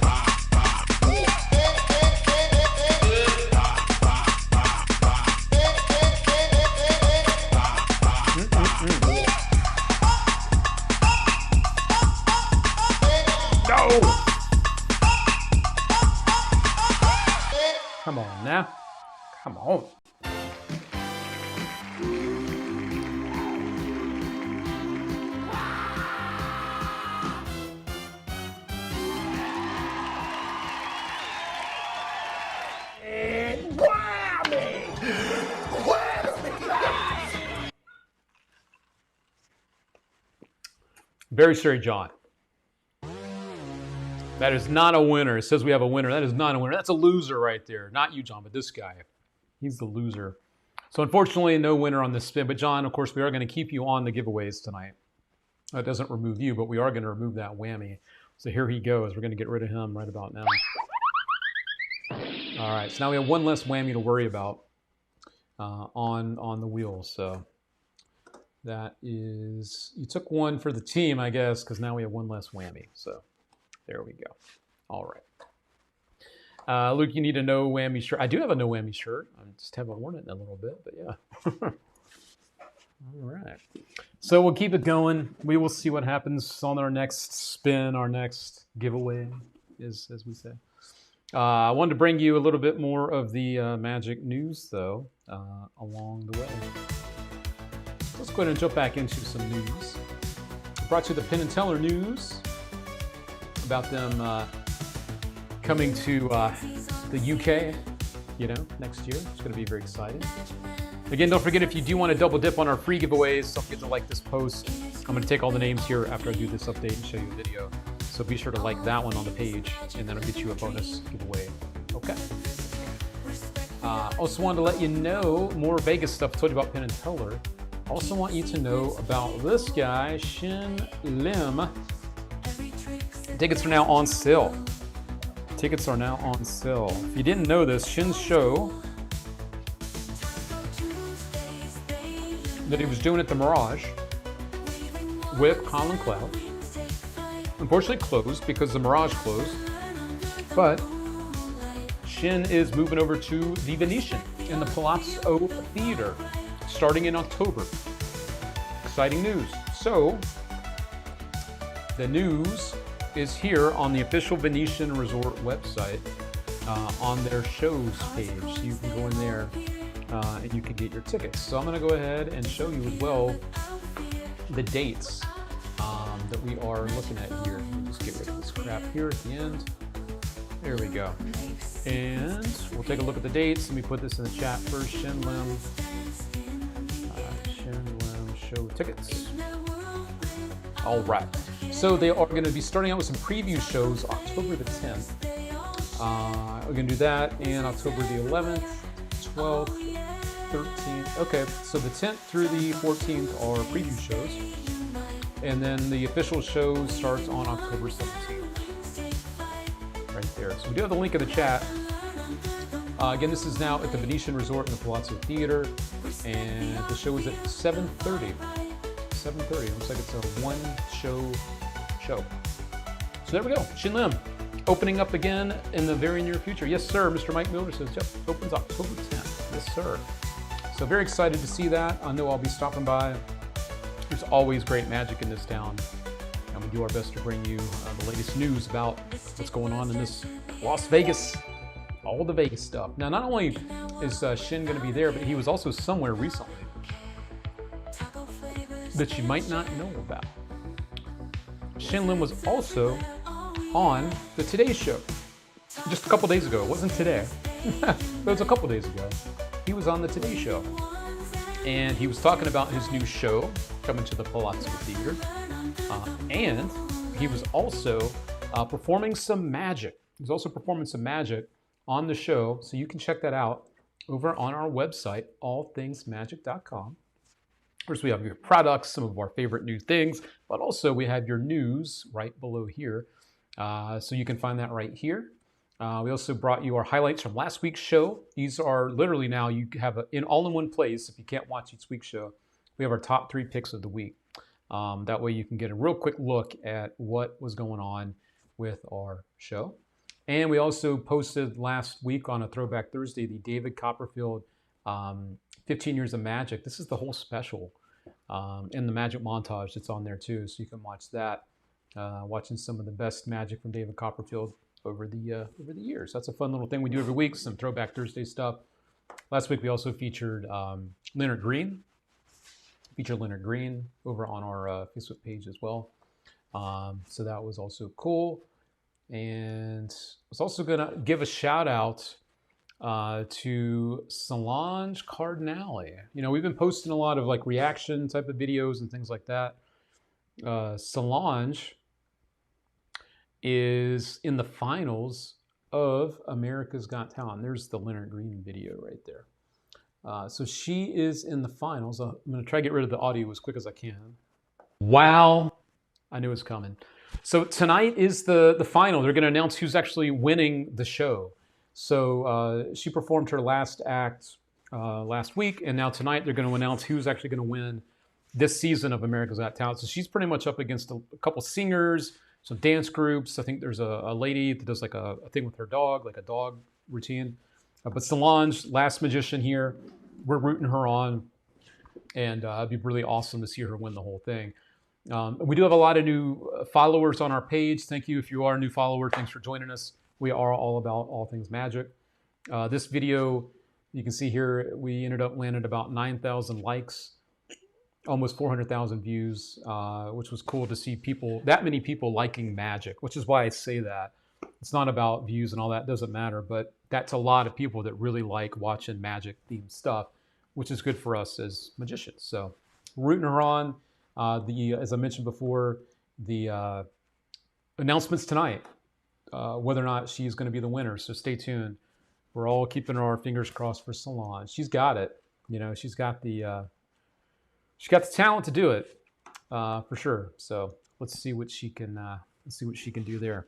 No! Come on now. Come on. Very sorry, John. That is not a winner. It says we have a winner. That is not a winner. That's a loser right there. Not you, John, but this guy. He's the loser. So unfortunately, no winner on this spin. But John, of course, we are going to keep you on the giveaways tonight. That doesn't remove you, but we are going to remove that whammy. So here he goes. We're going to get rid of him right about now. All right, so now we have one less whammy to worry about on the wheel. So that is, you took one for the team, I guess, because now we have one less whammy. So there we go. All right. Luke, you need a no whammy shirt. I do have a no whammy shirt. I just haven't worn it in a little bit, but yeah. All right. So we'll keep it going. We will see what happens on our next spin, our next giveaway, as we say. I wanted to bring you a little bit more of the Magic news, though, along the way. Let's go ahead and jump back into some news. I brought you the Penn and Teller news about them coming to the UK, you know, next year. It's going to be very exciting. Again, don't forget, if you do want to double dip on our free giveaways, don't forget to like this post. I'm going to take all the names here after I do this update and show you a video. So be sure to like that one on the page, and that'll get you a bonus giveaway. Okay. Also wanted to let you know more Vegas stuff. I told you about Penn and Teller. Also want you to know about this guy, Shin Lim. Tickets are now on sale. Tickets are now on sale. If you didn't know this, Shin's show that he was doing at the Mirage with Colin Cloud, unfortunately closed because the Mirage closed, but Shin is moving over to the Venetian in the Palazzo Theater starting in October. Exciting news. So, the news is here on the official Venetian Resort website on their shows page. So you can go in there and you can get your tickets. So I'm going to go ahead and show you as well the dates that we are looking at here. Let me just get rid of this crap here at the end. There we go. And we'll take a look at the dates. Let me put this in the chat first. Shin Lim show tickets. All right. So they are going to be starting out with some preview shows October the 10th. We're going to do that, and October the 11th, 12th, 13th. Okay, so the 10th through the 14th are preview shows. And then the official show starts on October 17th. Right there. So we do have the link in the chat. Again, this is now at the Venetian Resort in the Palazzo Theater. And the show is at 7:30. 7:30. Looks like it's a one-show show. So there we go. Shin Lim opening up again in the very near future. Yes, sir. Mr. Mike Miller says, yep, opens October 10th. Yes, sir. So very excited to see that. I know I'll be stopping by. There's always great magic in this town, and we do our best to bring you the latest news about what's going on in this Las Vegas, all the Vegas stuff. Now, not only is Shin going to be there, but he was also somewhere recently that you might not know about. Shin Lim was also on the Today Show just a couple days ago. It wasn't today, but it was a couple days ago. He was on the Today Show, and he was talking about his new show coming to the Palazzo Theater, and he was also performing some magic. He was also performing some magic on the show, so you can check that out over on our website, allthingsmagic.com. Of course, we have your products, some of our favorite new things, but also we have your news right below here. So you can find that right here. We also brought you our highlights from last week's show. These are literally now, you have all in one place. If you can't watch each week's show, we have our top 3 picks of the week. That way you can get a real quick look at what was going on with our show. And we also posted last week on a Throwback Thursday, the David Copperfield 15 Years of Magic. This is the whole special in the magic montage that's on there too. So you can watch that, watching some of the best magic from David Copperfield over the years. That's a fun little thing we do every week, some Throwback Thursday stuff. Last week we also featured Leonard Green. Leonard Green over on our Facebook page as well. So that was also cool. And I was also gonna give a shout out to Solange Cardinale. You know, we've been posting a lot of like reaction type of videos and things like that. Solange is in the finals of America's Got Talent. There's the Leonard Green video right there. So she is in the finals. I'm going to try to get rid of the audio as quick as I can. Wow. I knew it was coming. So tonight is the final. They're going to announce who's actually winning the show. So she performed her last act last week, and now tonight they're going to announce who's actually going to win this season of America's Got Talent. So she's pretty much up against a couple singers, some dance groups. I think there's a lady that does like a thing with her dog, like a dog routine. But Solange, last magician here, we're rooting her on, and it'd be really awesome to see her win the whole thing. We do have a lot of new followers on our page. Thank you if you are a new follower. Thanks for joining us. We are all about all things magic. This video, you can see here, we ended up landing about 9,000 likes, almost 400,000 views, which was cool to see that many people liking magic, which is why I say that. It's not about views and all that. It doesn't matter. But that's a lot of people that really like watching magic themed stuff, which is good for us as magicians. So rooting her on. As I mentioned before, the announcements tonight, whether or not she's going to be the winner. So stay tuned. We're all keeping our fingers crossed for Solange. She's got it. You know, she's got the talent to do it, for sure. So let's see what she can do there.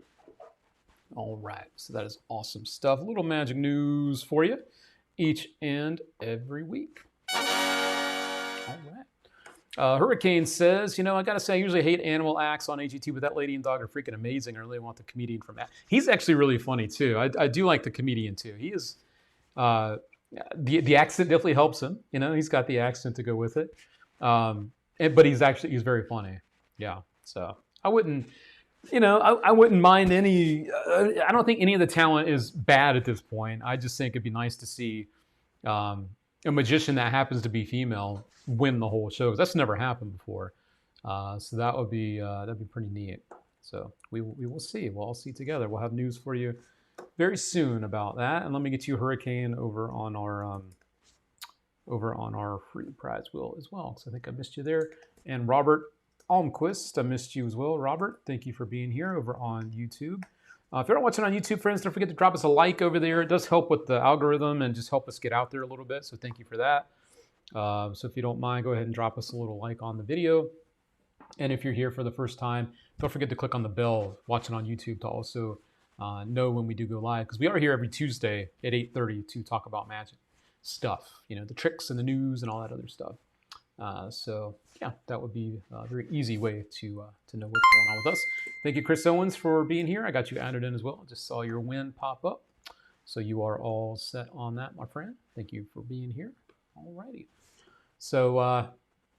All right. So that is awesome stuff. A little magic news for you each and every week. All right. Hurricane says, you know, I got to say, I usually hate animal acts on AGT, but that lady and dog are freaking amazing. I really want the comedian from that. He's actually really funny, too. I do like the comedian, too. He is, the accent definitely helps him. You know, he's got the accent to go with it. But he's very funny. Yeah. So I wouldn't mind any, I don't think any of the talent is bad at this point. I just think it'd be nice to see a magician that happens to be female win the whole show, because that's never happened before. So that'd be pretty neat. So we will see. We'll all see together. We'll have news for you very soon about that. And let me get you Hurricane over on our free prize wheel as well. So I think I missed you there. And Robert Almquist, I missed you as well. Robert, thank you for being here over on YouTube. If you're not watching on YouTube, friends, don't forget to drop us a like over there. It does help with the algorithm and just help us get out there a little bit. So thank you for that. So if you don't mind, go ahead and drop us a little like on the video. And if you're here for the first time, don't forget to click on the bell watching on YouTube to also know when we do go live. Because we are here every Tuesday at 8:30 to talk about magic stuff. You know, the tricks and the news and all that other stuff. So yeah, that would be a very easy way to know what's going on with us. Thank you, Chris Owens, for being here. I got you added in as well. Just saw your win pop up. So you are all set on that, my friend. Thank you for being here. Alrighty. So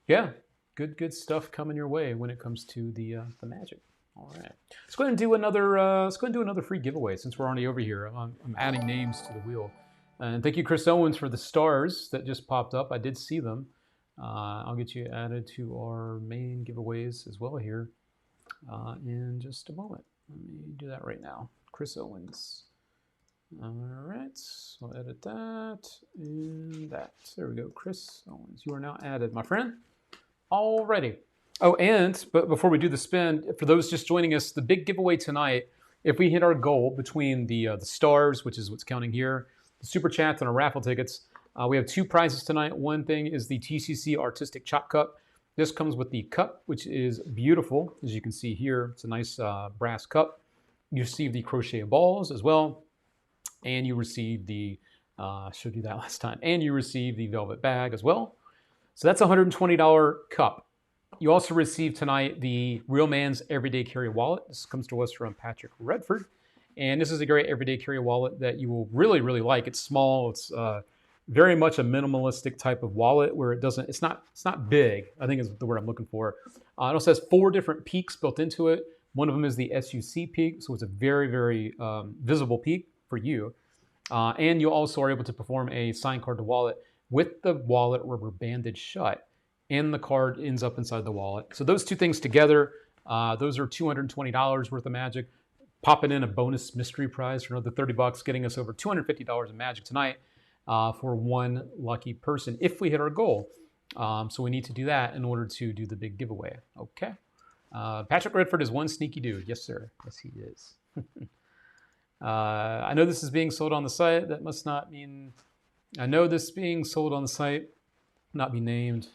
yeah, good stuff coming your way when it comes to the magic. All right. Let's go ahead and do another free giveaway since we're already over here. I'm adding names to the wheel. And thank you, Chris Owens, for the stars that just popped up. I did see them. I'll get you added to our main giveaways as well here in just a moment. Let me do that right now. Chris Owens. All right, so I'll edit that and that. There we go, Chris Owens. You are now added, my friend. Alrighty. Oh, but before we do the spin, for those just joining us, the big giveaway tonight, if we hit our goal between the stars, which is what's counting here, the super chats and our raffle tickets, we have two prizes tonight. One thing is the TCC Artistic Chop Cup. This comes with the cup, which is beautiful, as you can see here. It's a nice brass cup. You receive the crochet balls as well, and you receive the, showed you that last time, and you receive the velvet bag as well. So that's a $120 cup. You also receive tonight the Real Man's Everyday Carry Wallet. This comes to us from Patrick Redford. And this is a great everyday carry wallet that you will really, really like. It's small. It's very much a minimalistic type of wallet where it's not big, I think is the word I'm looking for. It also has 4 different peaks built into it. One of them is the SUC peak, so it's a very, very visible peak for you. And you also are able to perform a sign card to wallet with the wallet rubber banded shut, and the card ends up inside the wallet. So those two things together, those are $220 worth of magic. Popping in a bonus mystery prize for another $30, getting us over $250 in magic tonight for one lucky person if we hit our goal. So we need to do that in order to do the big giveaway. Okay. Patrick Redford is one sneaky dude. Yes, sir. Yes, he is. I know this is being sold on the site. That must not mean... I know this being sold on the site. Not be named.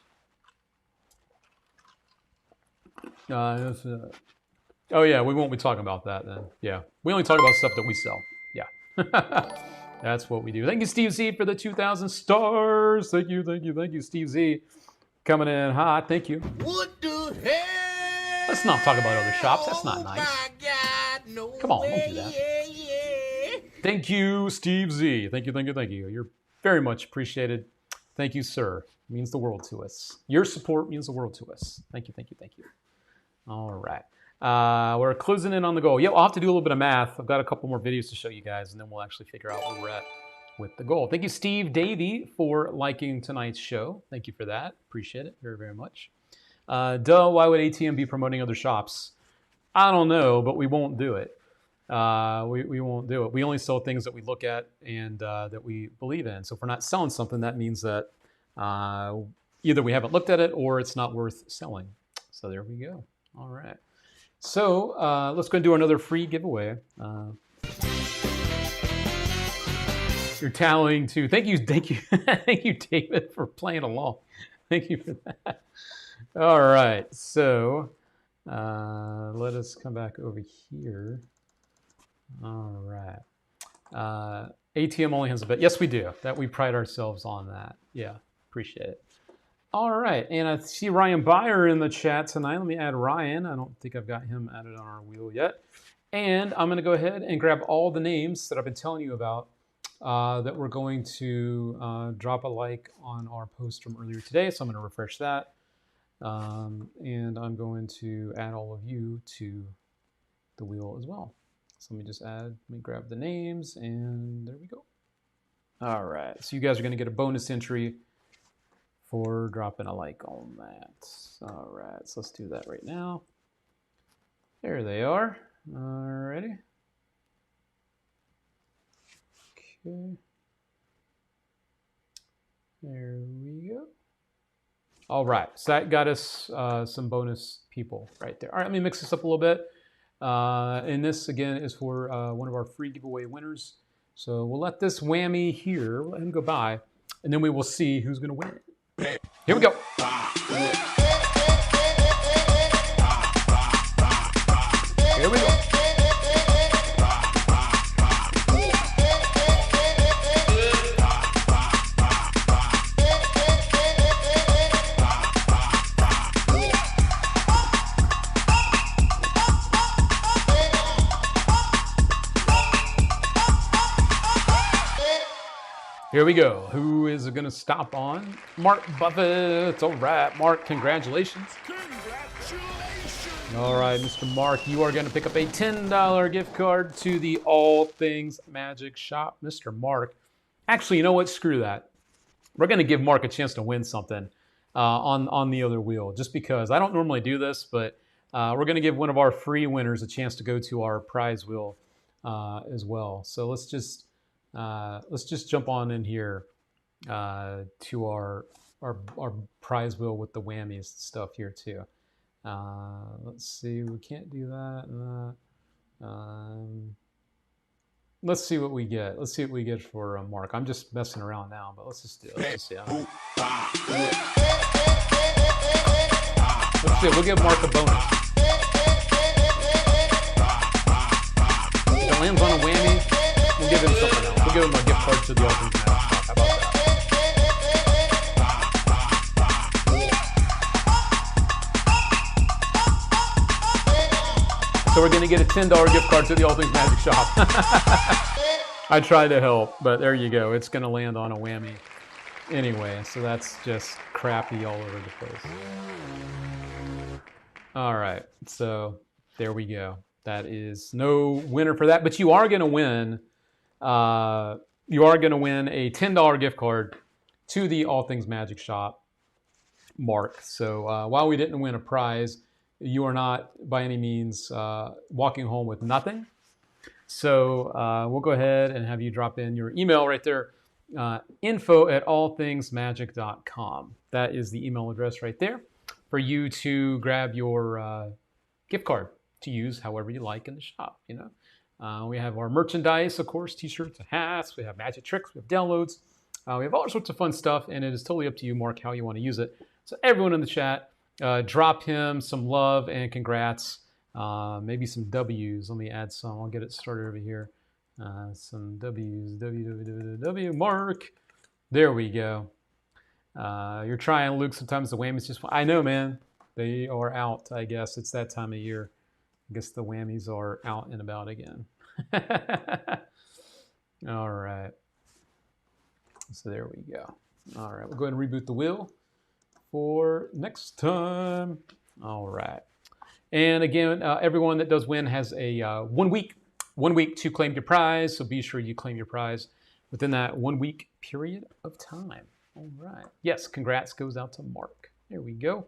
Oh yeah, we won't be talking about that then. Yeah, we only talk about stuff that we sell. Yeah, that's what we do. Thank you, Steve Z, for the 2,000 stars. Thank you, Steve Z, coming in hot. Thank you. What the hell? Let's not talk about other shops. That's not nice. My God, no Come on, way. don't do that. Yeah. Thank you, Steve Z. Thank you. You're very much appreciated. Thank you, sir. It means the world to us. Your support means the world to us. Thank you. All right. We're closing in on the goal. Yeah, I'll have to do a little bit of math. I've got a couple more videos to show you guys, and then we'll actually figure out where we're at with the goal. Thank you, Steve Davey, for liking tonight's show. Thank you for that. Appreciate it very, very much. Why would ATM be promoting other shops? I don't know, but we won't do it. we won't do it. We only sell things that we look at and that we believe in. So if we're not selling something, that means that either we haven't looked at it or it's not worth selling. So there we go. All right. So let's go and do another free giveaway. You're tallying too. Thank you, thank you, David, for playing along. Thank you for that. All right. So let us come back over here. All right. ATM only has a bet. Yes, we do. That we pride ourselves on that. Yeah, appreciate it. All right, and I see Ryan Byer in the chat tonight. Let me add Ryan. I don't think I've got him added on our wheel yet. And I'm going to go ahead and grab all the names that I've been telling you about that we're going to drop a like on our post from earlier today. So I'm going to refresh that. And I'm going to add all of you to the wheel as well. So let me grab the names, and there we go. All right, so you guys are going to get a bonus entry for dropping a like on that. All right, so let's do that right now. There they are. Alrighty. Okay. There we go. All right, so that got us some bonus people right there. All right, let me mix this up a little bit. And this, again, is for one of our free giveaway winners. So we'll let this whammy here, we'll let him go by, and then we will see who's going to win. Here we go. Here we go. Here we go. Who is it going to stop on? Mark Buffett. All right, Mark, congratulations. All right, Mr. Mark, you are going to pick up a $10 gift card to the All Things Magic Shop. Mr. Mark, actually, you know what? Screw that. We're going to give Mark a chance to win something on the other wheel, just because I don't normally do this, but we're going to give one of our free winners a chance to go to our prize wheel as well. So let's just jump on in here to our prize wheel with the whammies stuff here too. Let's see, we can't do that. Let's see what we get. Let's see what we get for Mark. I'm just messing around now, but let's just do it. Let's see. Let's see. We'll give Mark a bonus. If it lands on a whammy, we'll give him something else. We'll give him a gift card to the All Things Magic Shop. How about that? So we're going to get a $10 gift card to the All Things Magic Shop. I tried to help, but there you go. It's going to land on a whammy anyway. So that's just crappy all over the place. All right. So there we go. That is no winner for that, but you are going to win. You are going to win a $10 gift card to the All Things Magic Shop, Mark. So while we didn't win a prize, you are not by any means walking home with nothing. So we'll go ahead and have you drop in your email right there, info@allthingsmagic.com. That is the email address right there for you to grab your gift card to use however you like in the shop. You know, we have our merchandise, of course, t-shirts and hats. We have magic tricks. We have downloads. We have all sorts of fun stuff, and it is totally up to you, Mark, how you want to use it. So everyone in the chat, drop him some love and congrats. Maybe some W's. Let me add some. I'll get it started over here. Some W's. W. Mark. There we go. You're trying, Luke. Sometimes the whammies just... I know, man. They are out, I guess. It's that time of year. I guess the whammies are out and about again. All right. So there we go. All right. We'll go ahead and reboot the wheel for next time. All right. And again, everyone that does win has a 1 week to claim your prize. So be sure you claim your prize within that 1 week period of time. All right. Yes, congrats goes out to Mark. There we go.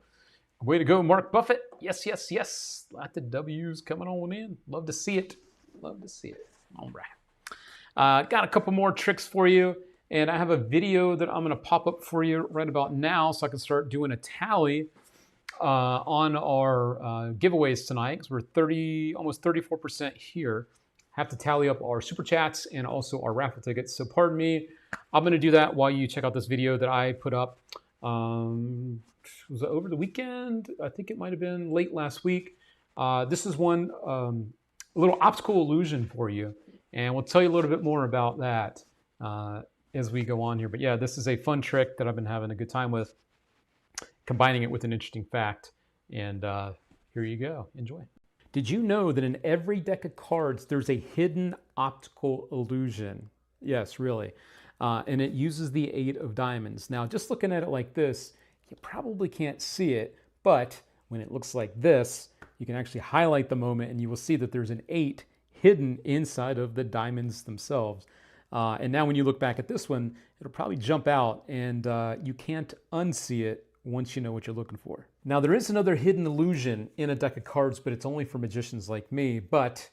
Way to go, Mark Buffett. Yes, yes, yes. Lots of W's coming on in. Love to see it. Love to see it. All right. Got a couple more tricks for you. And I have a video that I'm going to pop up for you right about now so I can start doing a tally on our giveaways tonight, because we're almost 34% here. Have to tally up our super chats and also our raffle tickets. So pardon me, I'm going to do that while you check out this video that I put up. Was it over the weekend? I think it might have been late last week. This is one a little optical illusion for you, and we'll tell you a little bit more about that as we go on here. But yeah, this is a fun trick that I've been having a good time with, combining it with an interesting fact. And here you go. Enjoy. Did you know that in every deck of cards, there's a hidden optical illusion? Yes, really. And it uses the 8 of diamonds. Now, just looking at it like this, you probably can't see it, but when it looks like this, you can actually highlight the moment and you will see that there's an 8 hidden inside of the diamonds themselves. And now when you look back at this one, it'll probably jump out, and you can't unsee it once you know what you're looking for. Now, there is another hidden illusion in a deck of cards, but it's only for magicians like me. But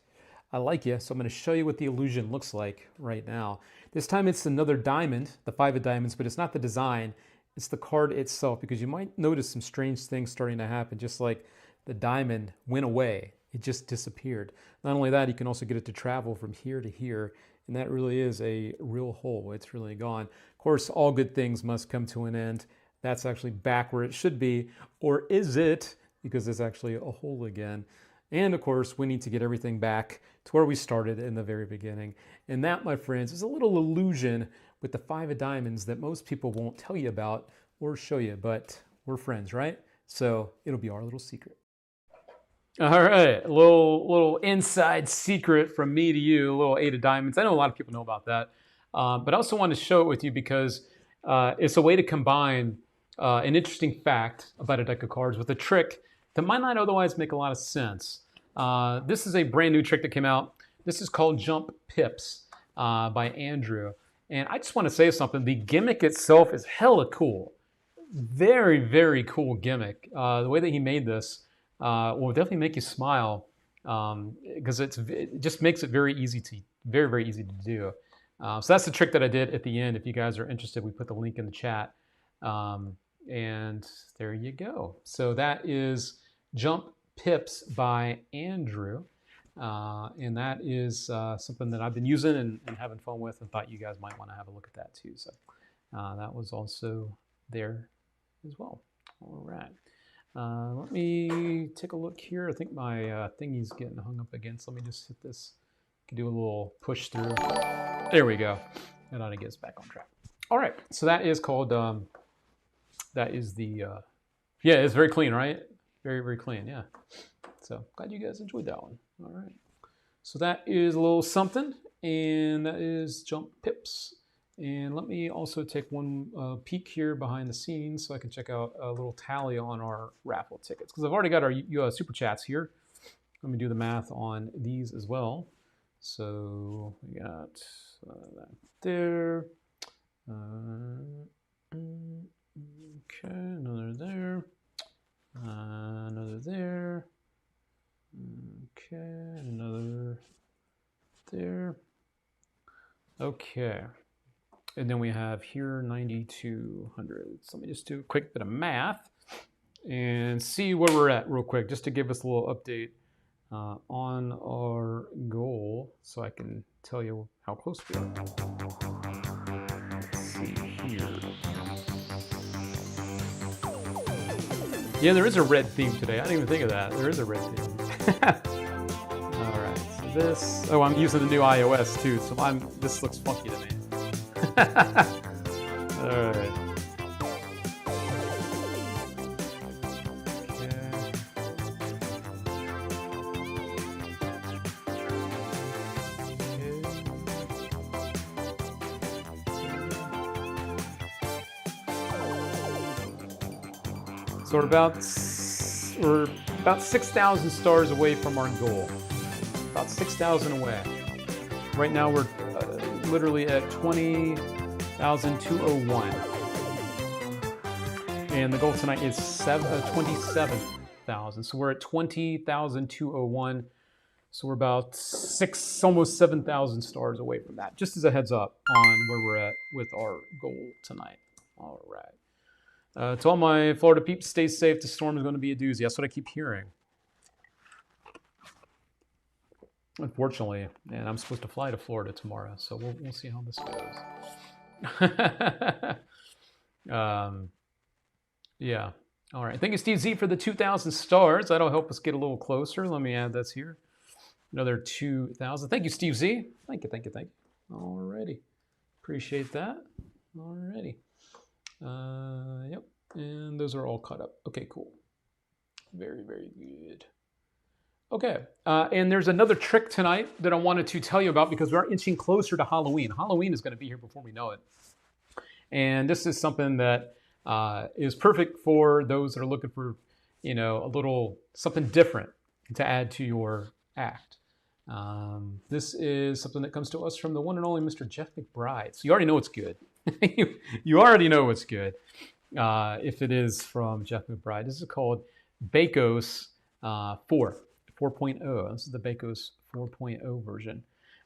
I like you, so I'm going to show you what the illusion looks like right now. This time it's another diamond, the 5 of diamonds, but it's not the design, it's the card itself, because you might notice some strange things starting to happen, just like the diamond went away. It just disappeared. Not only that, you can also get it to travel from here to here, and that really is a real hole. It's really gone. Of course, all good things must come to an end. That's actually back where it should be, or is it? Because it's actually a hole again. And of course, we need to get everything back to where we started in the very beginning. And that, my friends, is a little illusion with the 5 of diamonds that most people won't tell you about or show you, but we're friends, right? So it'll be our little secret. All right, a little inside secret from me to you, a little 8 of diamonds. I know a lot of people know about that, but I also wanted to show it with you because it's a way to combine an interesting fact about a deck of cards with a trick that might not otherwise make a lot of sense. This is a brand new trick that came out. This is called Jump Pips by Andrew. And I just want to say something. The gimmick itself is hella cool. Very, very cool gimmick. The way that he made this will definitely make you smile because it just makes it very, very easy to do. So that's the trick that I did at the end. If you guys are interested, we put the link in the chat. And there you go. So that is Jump Pips by Andrew. And that is something that I've been using and having fun with, and thought you guys might want to have a look at that too. So that was also there as well. All right. Let me take a look here. I think my thingy's getting hung up again. So let me just hit this. Can do a little push through. There we go. That ought to get us back on track. All right. So that is called, that is the, yeah, it's very clean, right? Very, very clean. Yeah. So glad you guys enjoyed that one. All right. So that is a little something, and that is Jump Pips. And let me also take one peek here behind the scenes so I can check out a little tally on our raffle tickets, because I've already got our super chats here. Let me do the math on these as well. So we got that there. Okay, another there. Another there. Okay, another there. Okay. And then we have here 9,200. So let me just do a quick bit of math and see where we're at real quick, just to give us a little update on our goal so I can tell you how close we are. Let's see here. Yeah, there is a red theme today. I didn't even think of that. There is a red theme. All right, so this, oh, I'm using the new iOS too, so this looks funky to me. All right. So we're about 6,000 stars away from our goal. About 6,000 away. Right now we're literally at 20,201. And the goal tonight is 27,000. So we're at 20,201. So we're about almost 7,000 stars away from that. Just as a heads up on where we're at with our goal tonight. All right. To all my Florida peeps, stay safe. The storm is going to be a doozy. That's what I keep hearing. Unfortunately, and I'm supposed to fly to Florida tomorrow, so we'll see how this goes. Yeah. All right. Thank you, Steve Z, for the 2,000 stars. That'll help us get a little closer. Let me add this here. Another 2,000. Thank you, Steve Z. Thank you. All righty. Appreciate that. All righty. Yep. And those are all caught up. Okay, cool. Very, very good. Okay. And there's another trick tonight that I wanted to tell you about because we are inching closer to Halloween. Halloween is going to be here before we know it. And this is something that is perfect for those that are looking for, a little something different to add to your act. This is something that comes to us from the one and only Mr. Jeff McBride. So you already know it's good. You already know it's good if it is from Jeff McBride. This is called Bakos 4.0. This is the Bakos 4.0 version.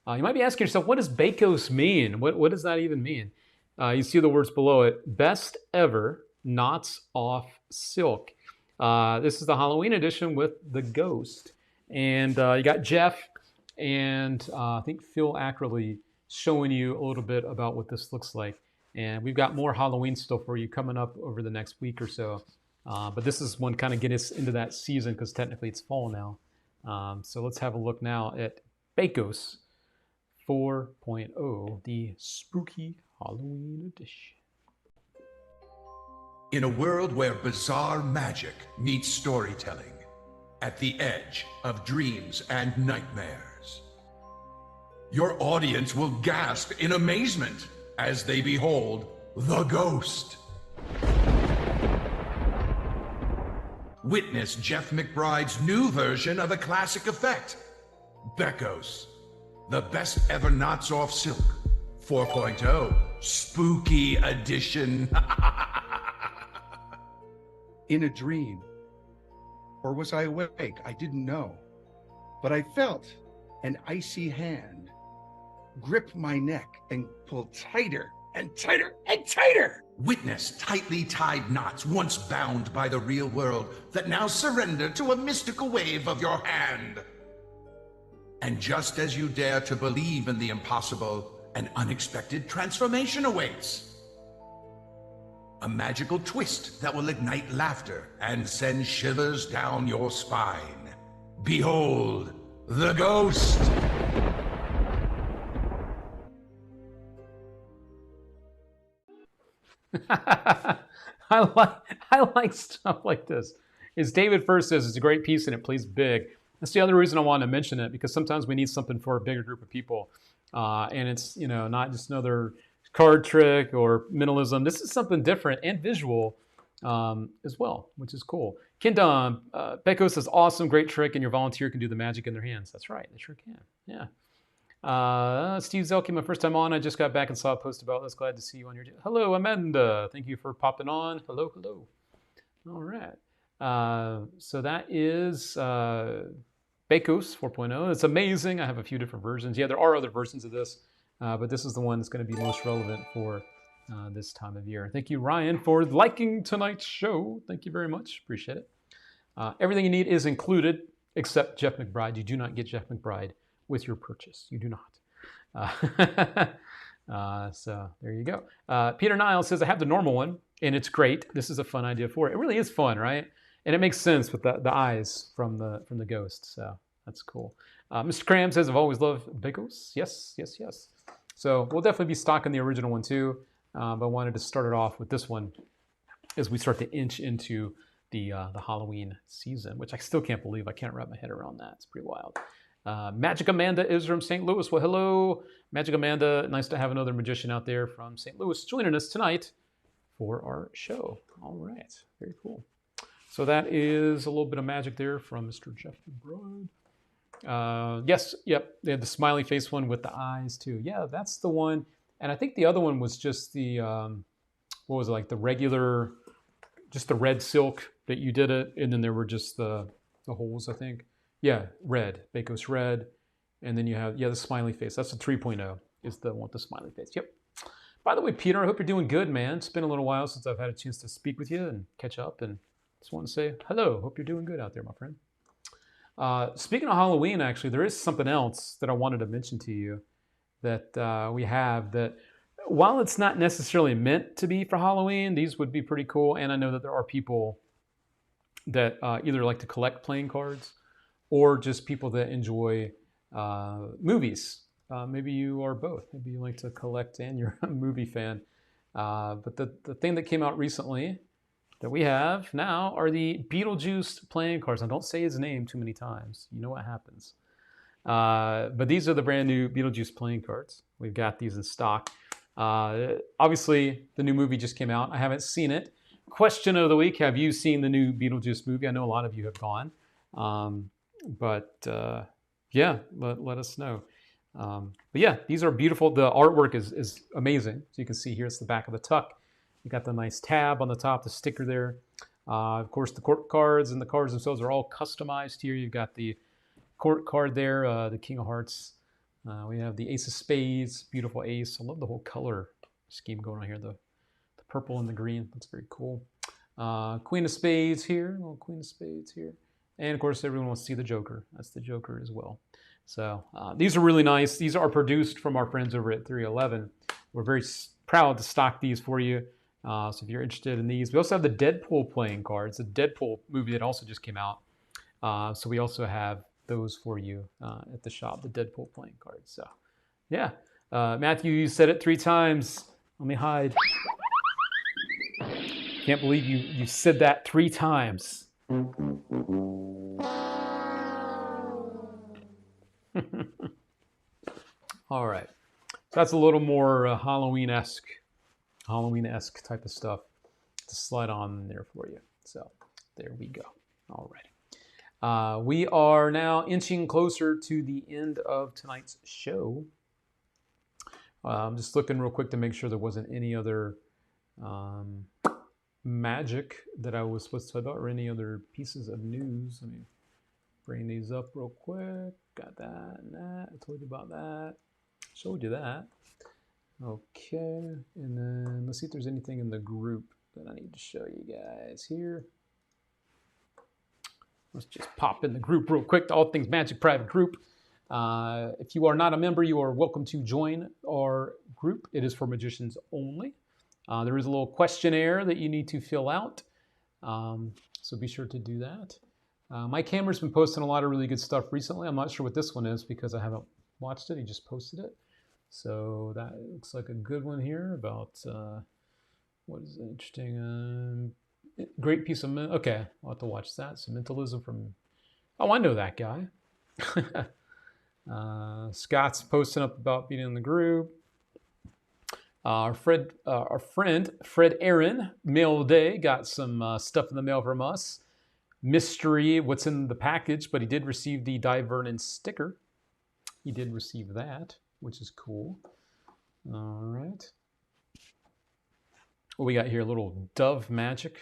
You might be asking yourself, what does Bakos mean? What does that even mean? You see the words below it. Best ever knots off silk. This is the Halloween edition with the ghost. And you got Jeff and I think Phil Ackerley showing you a little bit about what this looks like. And we've got more Halloween stuff for you coming up over the next week or so. But this is one kind of get us into that season because technically it's fall now. So let's have a look now at Bakos 4.0, the spooky Halloween edition. In a world where bizarre magic meets storytelling, at the edge of dreams and nightmares, your audience will gasp in amazement as they behold the ghost. Witness Jeff McBride's new version of a classic effect, Bakos, the best ever knots off silk 4.0 spooky edition. In a dream. Or was I awake? I didn't know. But I felt an icy hand grip my neck and pull tighter and tighter and tighter. Witness tightly tied knots once bound by the real world that now surrender to a mystical wave of your hand. And just as you dare to believe in the impossible, an unexpected transformation awaits. A magical twist that will ignite laughter and send shivers down your spine. Behold, the ghost! I like stuff like this. As David first says, it's a great piece and it plays big. That's the other reason I wanted to mention it, because sometimes we need something for a bigger group of people. And it's, not just another card trick or minimalism. This is something different and visual as well, which is cool. Kendon, Bakos is awesome, great trick, and your volunteer can do the magic in their hands. That's right, they sure can. Yeah. Steve Zelke, my first time on. I just got back and saw a post about this. Glad to see you on your. Hello, Amanda. Thank you for popping on. Hello. All right. So that is Bakos 4.0. It's amazing. I have a few different versions. Yeah, there are other versions of this, but this is the one that's going to be most relevant for this time of year. Thank you, Ryan, for liking tonight's show. Thank you very much. Appreciate it. Everything you need is included except Jeff McBride. You do not get Jeff McBride with your purchase. You do not. So there you go. Peter Niles says, I have the normal one, and it's great. This is a fun idea for it. It really is fun, right? And it makes sense with the eyes from the ghost. So that's cool. Mr. Cram says, I've always loved Bakos. Yes. So we'll definitely be stocking the original one too. But I wanted to start it off with this one as we start to inch into the Halloween season, which I still can't believe. I can't wrap my head around that. It's pretty wild. Magic Amanda is from St. Louis. Well, hello, Magic Amanda. Nice to have another magician out there from St. Louis joining us tonight for our show. All right, very cool. So that is a little bit of magic there from Mr. Jeff McBride. Yes, yep, they had the smiley face one with the eyes too. Yeah, that's the one. And I think the other one was just the, what was it, like the regular, just the red silk that you did it, and then there were just the holes, I think. Yeah, red, Bakos red. And then you have, yeah, the smiley face. That's the 3.0 is the one with the smiley face. Yep. By the way, Peter, I hope you're doing good, man. It's been a little while since I've had a chance to speak with you and catch up. And just want to say hello. Hope you're doing good out there, my friend. Speaking of Halloween, actually, there is something else that I wanted to mention to you that we have that while it's not necessarily meant to be for Halloween, these would be pretty cool. And I know that there are people that either like to collect playing cards or just people that enjoy movies. Maybe you are both. Maybe you like to collect and you're a movie fan. But the thing that came out recently that we have now are the Beetlejuice playing cards. Now, don't say his name too many times. You know what happens. But these are the brand new Beetlejuice playing cards. We've got these in stock. Obviously, the new movie just came out. I haven't seen it. Question of the week, have you seen the new Beetlejuice movie? I know a lot of you have gone. Yeah, let us know. But yeah, these are beautiful. The artwork is amazing. So you can see here, it's the back of the tuck. You got the nice tab on the top, the sticker there. Of course, the court cards and the cards themselves are all customized here. You've got the court card there, the King of Hearts. We have the Ace of Spades, beautiful ace. I love the whole color scheme going on here. The purple and the green, that's very cool. Queen of Spades here, little Queen of Spades here. And of course, everyone wants to see the Joker. That's the Joker as well. So these are really nice. These are produced from our friends over at 311. We're very proud to stock these for you. So if you're interested in these, we also have the Deadpool playing cards. The Deadpool movie that also just came out. So we also have those for you at the shop, the Deadpool playing cards. So yeah, Matthew, you said it 3 times. Let me hide. Can't believe you said that 3 times. All right, so that's a little more Halloween-esque type of stuff to slide on there for you. So there we go. All right, we are now inching closer to the end of tonight's show. I'm just looking real quick to make sure there wasn't any other magic that I was supposed to talk about or any other pieces of news. Let me bring these up real quick. Got that and that. I told you about that. Showed you that. Okay. And then let's see if there's anything in the group that I need to show you guys here. Let's just pop in the group real quick. The All Things Magic private group. If you are not a member, you are welcome to join our group. It is for magicians only. There is a little questionnaire that you need to fill out. So be sure to do that. My camera's been posting a lot of really good stuff recently. I'm not sure what this one is because I haven't watched it. He just posted it. So that looks like a good one here about, what is it? Interesting. Great piece of, okay, I'll have to watch that. Some mentalism from, oh, I know that guy. Scott's posting up about being in the group. Our friend Fred Aaron, mail day, got some stuff in the mail from us. Mystery, what's in the package, but he did receive the Di Vernon sticker. He did receive that, which is cool. All right. What we got here? A little dove magic.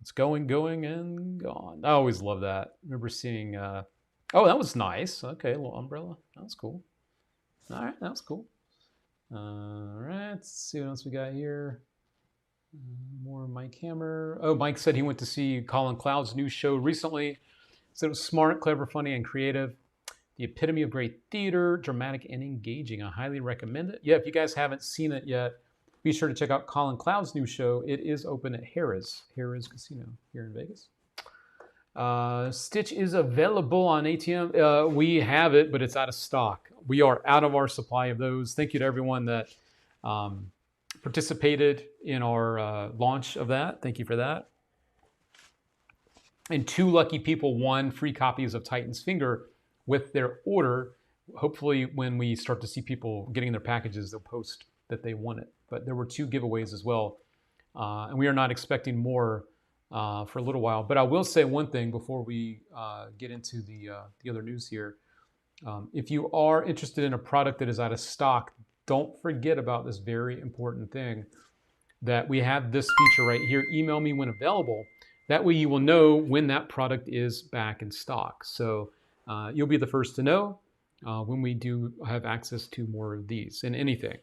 It's going, and gone. I always love that. I remember seeing, oh, that was nice. Okay, a little umbrella. That was cool. All right, that was cool. All right, let's see what else we got here. More Mike Hammer. Oh, Mike said he went to see Colin Cloud's new show recently. Said it was smart, clever, funny, and creative. The epitome of great theater, dramatic and engaging. I highly recommend it. Yeah, if you guys haven't seen it yet, be sure to check out Colin Cloud's new show. It is open at Harrah's Casino here in Vegas. Stitch is available on ATM. We have it, but it's out of stock. We are out of our supply of those. Thank you to everyone that participated in our launch of that. Thank you for that. And 2 lucky people won free copies of Titan's Finger with their order. Hopefully when we start to see people getting their packages, they'll post that they won it. But there were 2 giveaways as well. And we are not expecting more for a little while. But I will say one thing before we get into the other news here. If you are interested in a product that is out of stock, don't forget about this very important thing, that we have this feature right here, email me when available. That way you will know when that product is back in stock. So you'll be the first to know when we do have access to more of these in anything.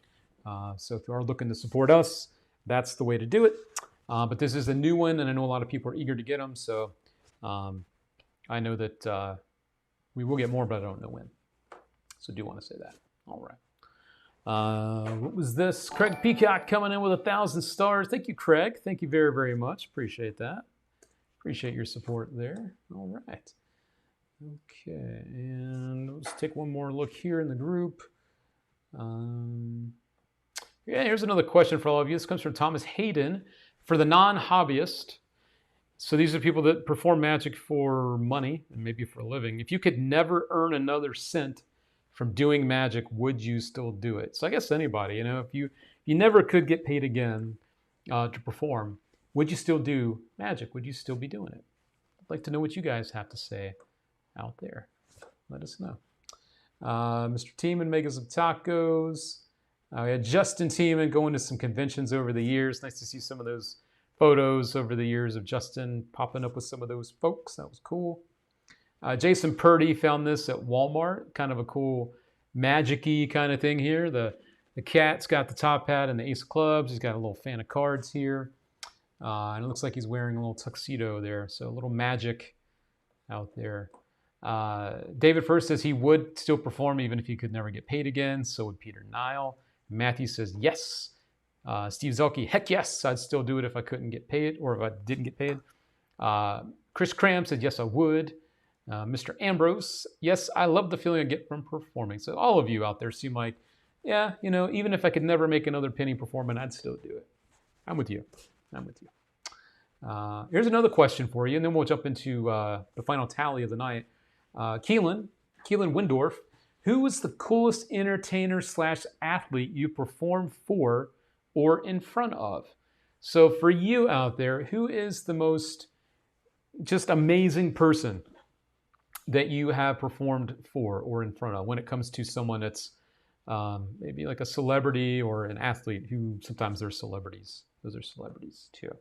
So if you are looking to support us, that's the way to do it. But this is a new one, and I know a lot of people are eager to get them. So I know that we will get more, but I don't know when. So I do want to say that. All right. What was this? Craig Peacock coming in with 1,000 stars. Thank you, Craig. Thank you very, very much. Appreciate that. Appreciate your support there. All right. Okay, and let's take one more look here in the group. Yeah, here's another question for all of you. This comes from Thomas Hayden. For the non-hobbyist, so these are people that perform magic for money and maybe for a living. If you could never earn another cent from doing magic, would you still do it? So I guess anybody, if you never could get paid again to perform, would you still do magic? Would you still be doing it? I'd like to know what you guys have to say out there. Let us know. Mr. Tiemann, Megas of Tacos. We had Justin Tiemann going to some conventions over the years. Nice to see some of those photos over the years of Justin popping up with some of those folks. That was cool. Jason Purdy found this at Walmart. Kind of a cool magic-y kind of thing here. The cat's got the top hat and the ace of clubs. He's got a little fan of cards here. And it looks like he's wearing a little tuxedo there. So a little magic out there. David First says he would still perform even if he could never get paid again. So would Peter Nile. Matthew says yes. Steve Zelke, heck yes, I'd still do it if I couldn't get paid or if I didn't get paid. Chris Cram said yes, I would. Mr. Ambrose, yes, I love the feeling I get from performing. So all of you out there seem like, yeah, even if I could never make another penny performing, I'd still do it. I'm with you. Here's another question for you, and then we'll jump into the final tally of the night. Keelan Windorf, who was the coolest entertainer / athlete you performed for or in front of? So for you out there, who is the most just amazing person that you have performed for or in front of when it comes to someone that's maybe like a celebrity or an athlete who sometimes they're celebrities. Those are celebrities too.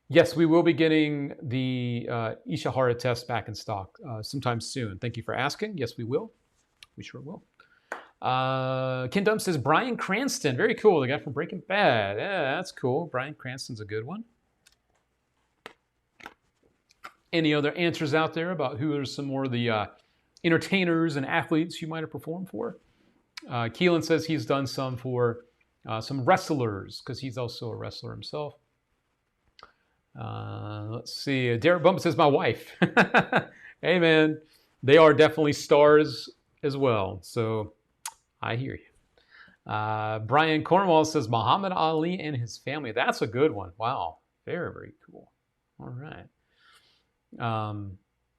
Yes, we will be getting the Ishihara test back in stock sometime soon. Thank you for asking. Yes, we will. We sure will. Ken Dump says, Bryan Cranston. Very cool. The guy from Breaking Bad. Yeah, that's cool. Bryan Cranston's a good one. Any other answers out there about who are some more of the entertainers and athletes you might have performed for? Keelan says he's done some for some wrestlers because he's also a wrestler himself. Let's see. Derek Bump says my wife. Hey, man. They are definitely stars as well. So I hear you. Brian Cornwall says Muhammad Ali and his family. That's a good one. Wow. Very, very cool. All right.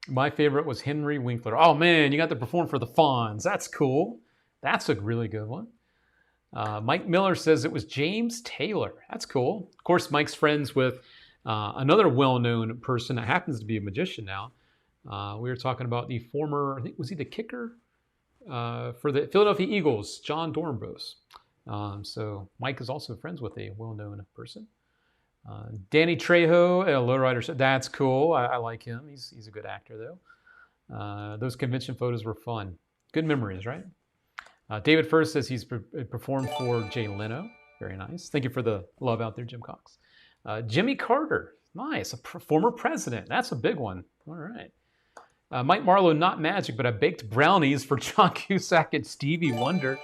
My favorite was Henry Winkler. Oh, man. You got to perform for the Fonz. That's cool. That's a really good one. Mike Miller says it was James Taylor. That's cool. Of course, Mike's friends with another well-known person that happens to be a magician now. We were talking about the former, I think, was he the kicker for the Philadelphia Eagles, John Dornbos. So Mike is also friends with a well-known person. Danny Trejo, a lowrider, said that's cool. I like him. He's a good actor, though. Those convention photos were fun. Good memories, right? David First says he's performed for Jay Leno. Very nice. Thank you for the love out there, Jim Cox. Jimmy Carter, nice, a former president. That's a big one. All right. Mike Marlowe, not magic, but I baked brownies for John Cusack and Stevie Wonder.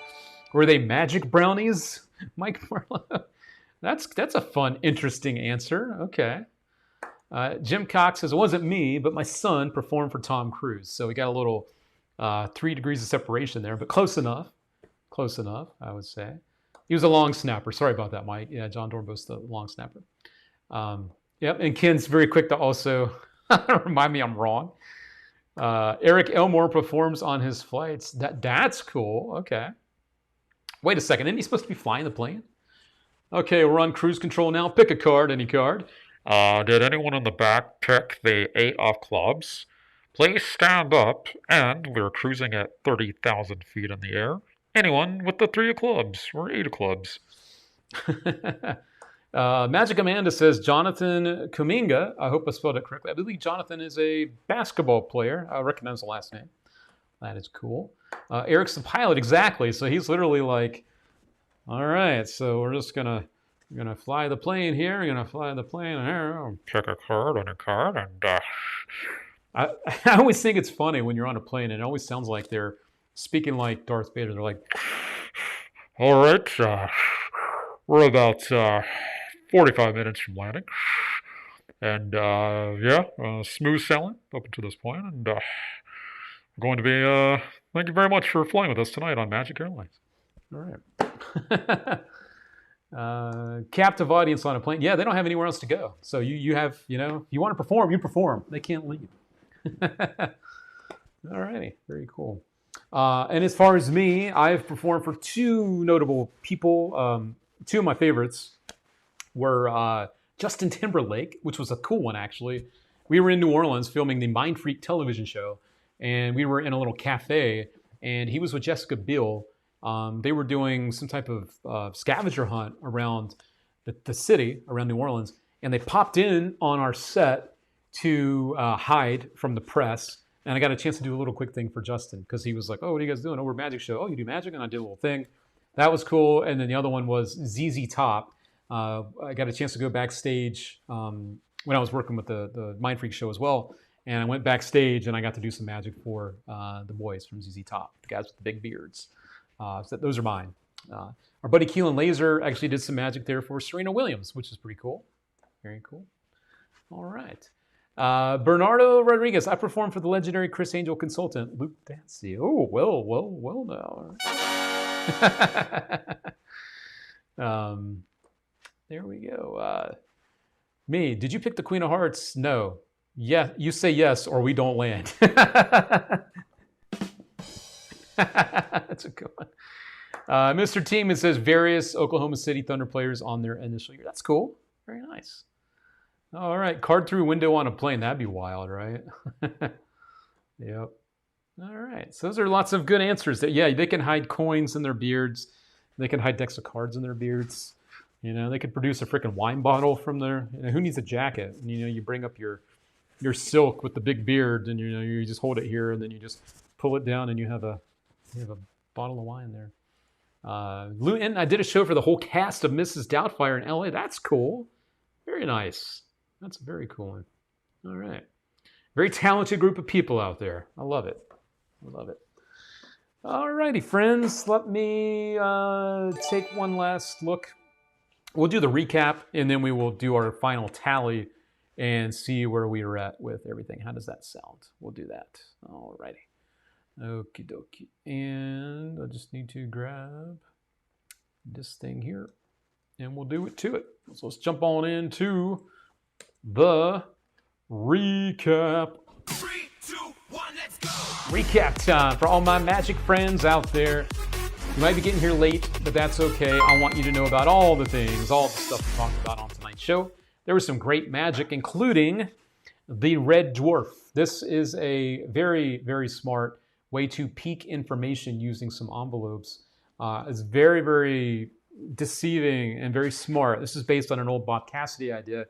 Were they magic brownies, Mike Marlowe? That's a fun, interesting answer. Okay. Jim Cox says, it wasn't me, but my son performed for Tom Cruise. So we got a little 3 degrees of separation there, but close enough. Close enough, I would say. He was a long snapper. Sorry about that, Mike. Yeah, John Dornbos, the long snapper. Yep, and Ken's very quick to also remind me I'm wrong. Eric Elmore performs on his flights. That's cool. Okay. Wait a second. Isn't he supposed to be flying the plane? Okay, we're on cruise control now. Pick a card, any card. Did anyone in the back pick the 8 of clubs? Please stand up, and we're cruising at 30,000 feet in the air. Anyone with the 3 of clubs or 8 of clubs? Magic Amanda says Jonathan Kuminga. I hope I spelled it correctly. I believe Jonathan is a basketball player. I recognize the last name. That is cool. Eric's the pilot, exactly. So he's literally like, all right, so we're just gonna fly the plane here. We're gonna fly the plane here. Pick a card on a card, and I always think it's funny when you're on a plane, and it always sounds like they're speaking like Darth Vader. They're like, all right, we're about 45 minutes from landing. And smooth sailing up until this point. And we're going to be, thank you very much for flying with us tonight on Magic Airlines. All right. Captive audience on a plane. Yeah, they don't have anywhere else to go. So you have, if you want to perform, you perform. They can't leave. All righty. Very cool. And as far as me, I've performed for two notable people. Two of my favorites were Justin Timberlake, which was a cool one, actually. We were in New Orleans filming the Mind Freak television show, and we were in a little cafe, and he was with Jessica Biel. They were doing some type of scavenger hunt around the city, around New Orleans, and they popped in on our set to hide from the press. And I got a chance to do a little quick thing for Justin, because he was like, oh, what are you guys doing? Oh, we're a magic show. Oh, you do magic? And I did a little thing. That was cool. And then the other one was ZZ Top. I got a chance to go backstage when I was working with the Mind Freak show as well. And I went backstage and I got to do some magic for the boys from ZZ Top, the guys with the big beards. So those are mine. Our buddy Keelan Laser actually did some magic there for Serena Williams, which is pretty cool. Very cool. All right. Bernardo Rodriguez. I performed for the legendary Chris Angel consultant, Luke Dancy. Oh, well now. There we go. Me, did you pick the Queen of Hearts? No. Yeah, you say yes or we don't land. That's a good one. Mr. Teeman says various Oklahoma City Thunder players on their initial year. That's cool. Very nice. All right, card through window on a plane. That'd be wild, right? Yep. All right, so those are lots of good answers. They can hide coins in their beards. They can hide decks of cards in their beards. They could produce a freaking wine bottle from their. Who needs a jacket? And, you bring up your silk with the big beard, and you just hold it here, and then you just pull it down, and you have a bottle of wine there. And I did a show for the whole cast of Mrs. Doubtfire in LA. That's cool. Very nice. That's a very cool one. All right. Very talented group of people out there. I love it. All righty, friends. Let me take one last look. We'll do the recap, and then we will do our final tally and see where we are at with everything. How does that sound? We'll do that. All righty. Okie dokie. And I just need to grab this thing here, and we'll do it to it. So let's jump on into the recap. 3, 2, 1, let's go! Recap time for all my magic friends out there. You might be getting here late, but that's okay. I want you to know about all the things, all the stuff we talked about on tonight's show. There was some great magic, including the Red Dwarf. This is a very, very smart way to peek information using some envelopes. It's very, very deceiving and very smart. This is based on an old Bob Cassidy idea,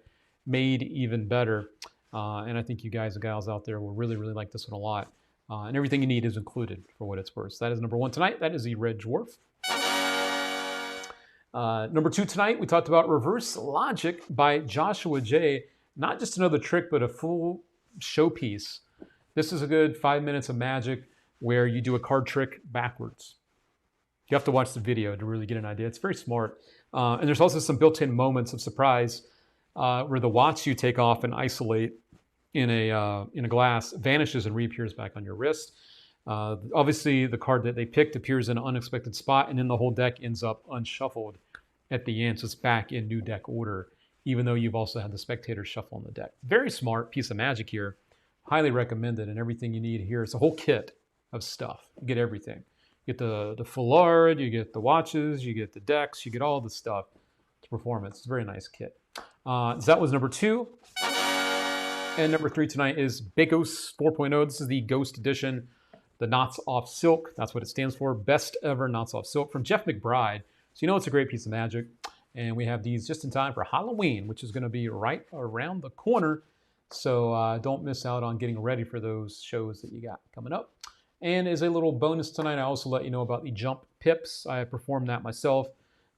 made even better. And I think you guys and gals out there will really, really like this one a lot. And everything you need is included for what it's worth. So that is number one tonight. That is the Red Dwarf. Number two tonight, we talked about Reverse Logic by Joshua J. Not just another trick, but a full showpiece. This is a good 5 minutes of magic where you do a card trick backwards. You have to watch the video to really get an idea. It's very smart. And there's also some built-in moments of surprise where the watch you take off and isolate in a glass vanishes and reappears back on your wrist. Obviously, the card that they picked appears in an unexpected spot, and then the whole deck ends up unshuffled at the end, so it's back in new deck order, even though you've also had the spectators shuffle on the deck. Very smart piece of magic here. Highly recommended, and everything you need here. It's a whole kit of stuff. You get everything. You get the foulard, you get the watches, you get the decks, you get all the stuff. It's performance. It's a very nice kit. So that was number two. And number three tonight is Bekos 4.0. This is the Ghost Edition, the Knots Off Silk. That's what it stands for. Best ever Knots Off Silk from Jeff McBride. So you know it's a great piece of magic. And we have these just in time for Halloween, which is going to be right around the corner. So don't miss out on getting ready for those shows that you got coming up. And as a little bonus tonight, I also let you know about the jump pips. I performed that myself.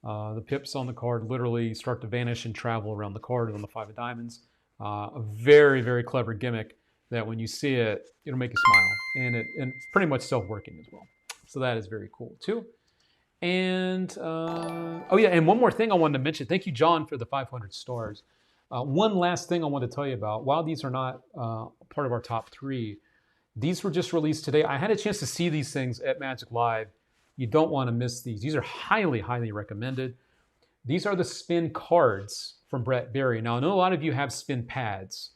The pips on the card literally start to vanish and travel around the card on the 5 of diamonds. A very, very clever gimmick that when you see it, it'll make you smile. And it's pretty much self-working as well. So that is very cool too. And, oh yeah, and one more thing I wanted to mention. Thank you, John, for the 500 stars. One last thing I want to tell you about. While these are not part of our top 3, these were just released today. I had a chance to see these things at Magic Live. You don't want to miss these. These are highly, highly recommended. These are the spin cards from Brett Berry. Now, I know a lot of you have spin pads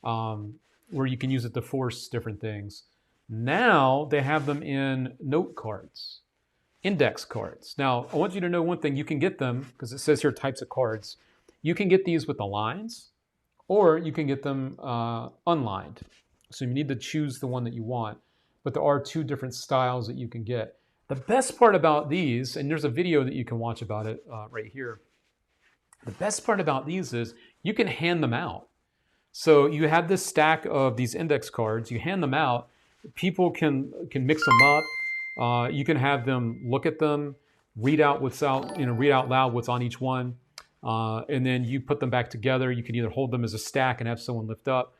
where you can use it to force different things. Now, they have them in note cards, index cards. Now, I want you to know one thing. You can get them, because it says here types of cards. You can get these with the lines, or you can get them unlined. So you need to choose the one that you want. But there are 2 different styles that you can get. The best part about these, and there's a video that you can watch about it right here. The best part about these is you can hand them out. So you have this stack of these index cards. You hand them out. People can mix them up. You can have them look at them, read out read out loud what's on each one, and then you put them back together. You can either hold them as a stack and have someone lift up,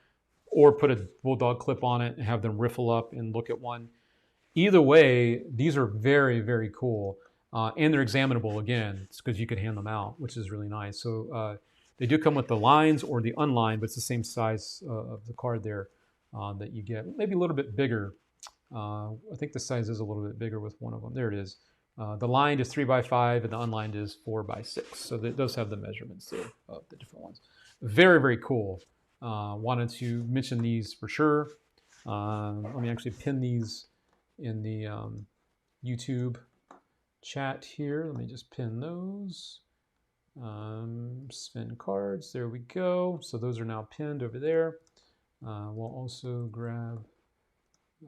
or put a bulldog clip on it and have them riffle up and look at one. Either way, these are very, very cool. And they're examinable again, because you can hand them out, which is really nice. So they do come with the lines or the unlined, but it's the same size of the card there that you get. Maybe a little bit bigger. I think the size is a little bit bigger with one of them. There it is. The lined is 3x5 and the unlined is 4x6. So it does have the measurements there of the different ones. Very, very cool. Wanted to mention these for sure. Let me actually pin these in the YouTube chat here. Let me just pin those. Spin cards, there we go. So those are now pinned over there. We'll also grab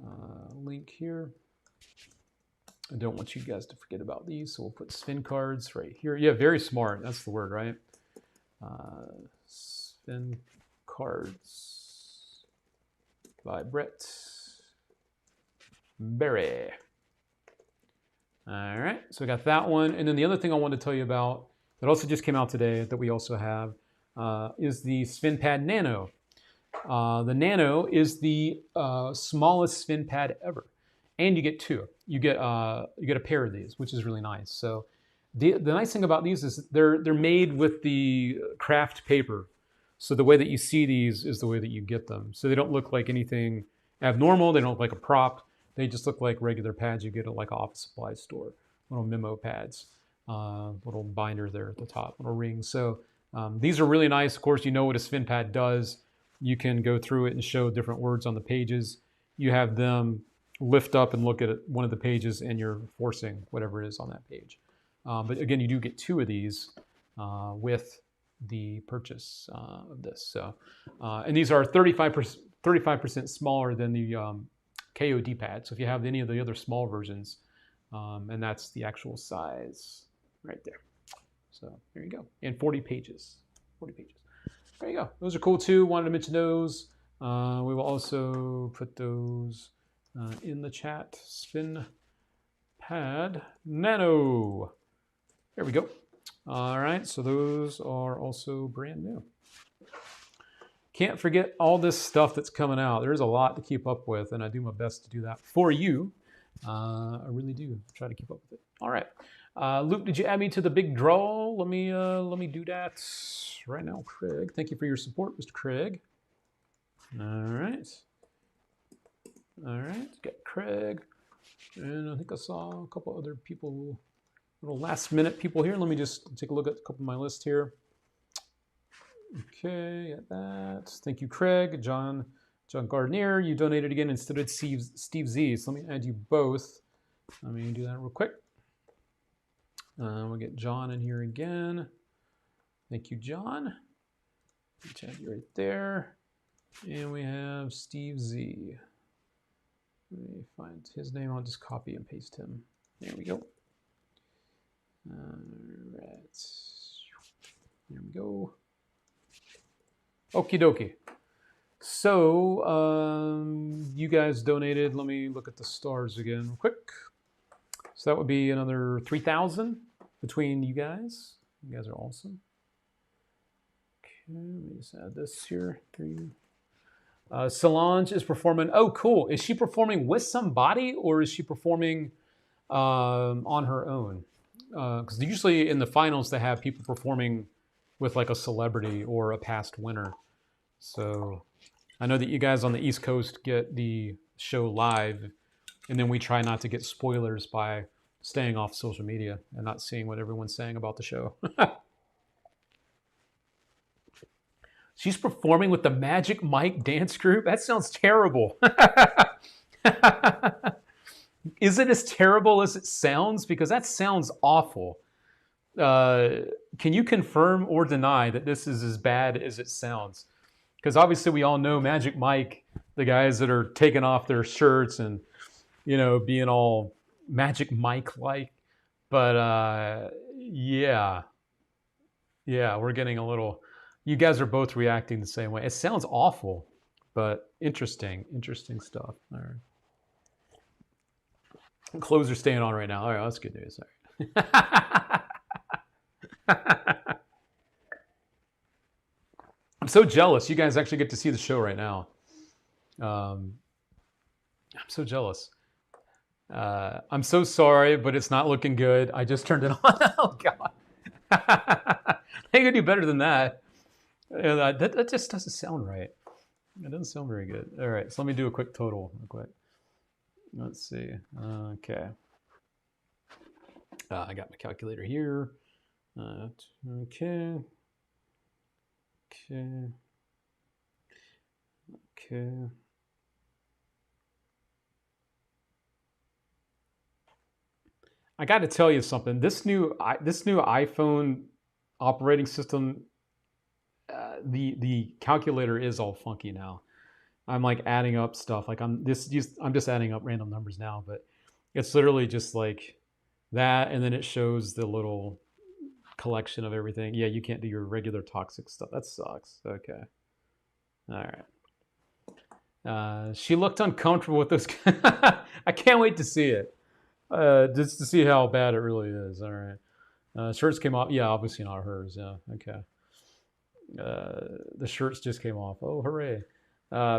a link here. I don't want you guys to forget about these, so we'll put spin cards right here. Yeah, very smart. That's the word, right? Spin cards by Brett Berry. All right, so we got that one. And then the other thing I wanted to tell you about that also just came out today that we also have is the Spin Pad Nano. The Nano is the smallest spin pad ever. And you get 2. You get a pair of these, which is really nice. So the nice thing about these is they're made with the craft paper. So the way that you see these is the way that you get them. So they don't look like anything abnormal. They don't look like a prop. They just look like regular pads you get at like an office supply store. Little memo pads, little binder there at the top, little rings. So these are really nice. Of course, you know what a spin pad does. You can go through it and show different words on the pages. You have them lift up and look at one of the pages and you're forcing whatever it is on that page. But again, you do get 2 of these with the purchase of this. So, and these are 35% smaller than the KOD pad. So if you have any of the other small versions, and that's the actual size right there. So there you go. And 40 pages. 40 pages. There you go. Those are cool too. Wanted to mention those. We will also put those in the chat. Spin Pad Nano. There we go. All right, so those are also brand new. Can't forget all this stuff that's coming out. There's a lot to keep up with, and I do my best to do that for you. I really do try to keep up with it. All right, Luke, did you add me to the big draw? Let me do that right now, Craig. Thank you for your support, Mr. Craig. All right, got Craig, and I think I saw a couple other people. Little last minute people here. Let me just take a look at a couple of my list here. Okay, got that. Thank you, Craig. John Gardner, you donated again instead of Steve Z. So let me add you both. Let me do that real quick. We'll get John in here again. Thank you, John. Let's add you right there. And we have Steve Z. Let me find his name. I'll just copy and paste him. There we go. All right. we go. Okie dokie. So, you guys donated. Let me look at the stars again real quick. So that would be another 3,000 between you guys. You guys are awesome. Okay, let me just add this here. Solange is performing. Oh, cool. Is she performing with somebody or is she performing on her own? Because usually in the finals they have people performing with like a celebrity or a past winner. So I know that you guys on the East Coast get the show live, and then we try not to get spoilers by staying off social media and not seeing what everyone's saying about the show. She's performing with the Magic Mike dance group? That sounds terrible. Is it as terrible as it sounds? Because that sounds awful. Can you confirm or deny that this is as bad as it sounds? Because obviously we all know Magic Mike, the guys that are taking off their shirts and, you know, being all Magic Mike-like. But yeah, we're getting a little... You guys are both reacting the same way. It sounds awful, but interesting stuff. All right. Clothes are staying on right now. All right, that's good news. All right. I'm so jealous. You guys actually get to see the show right now. I'm so jealous. I'm so sorry, but it's not looking good. I just turned it on. Oh, God. They could do better than that. That just doesn't sound right. It doesn't sound very good. All right, so let me do a quick total real quick. Let's see. Okay. I got my calculator here. Okay. I got to tell you something. This new iPhone operating system, the calculator is all funky now. I'm like adding up stuff. Like I'm just adding up random numbers now, but it's literally just like that, and then it shows the little collection of everything. Yeah, you can't do your regular toxic stuff. That sucks. Okay. All right. She looked uncomfortable with this. I can't wait to see it. Just to see how bad it really is. All right. Shirts came off. Yeah, obviously not hers. Yeah. Okay. The shirts just came off. Oh, hooray.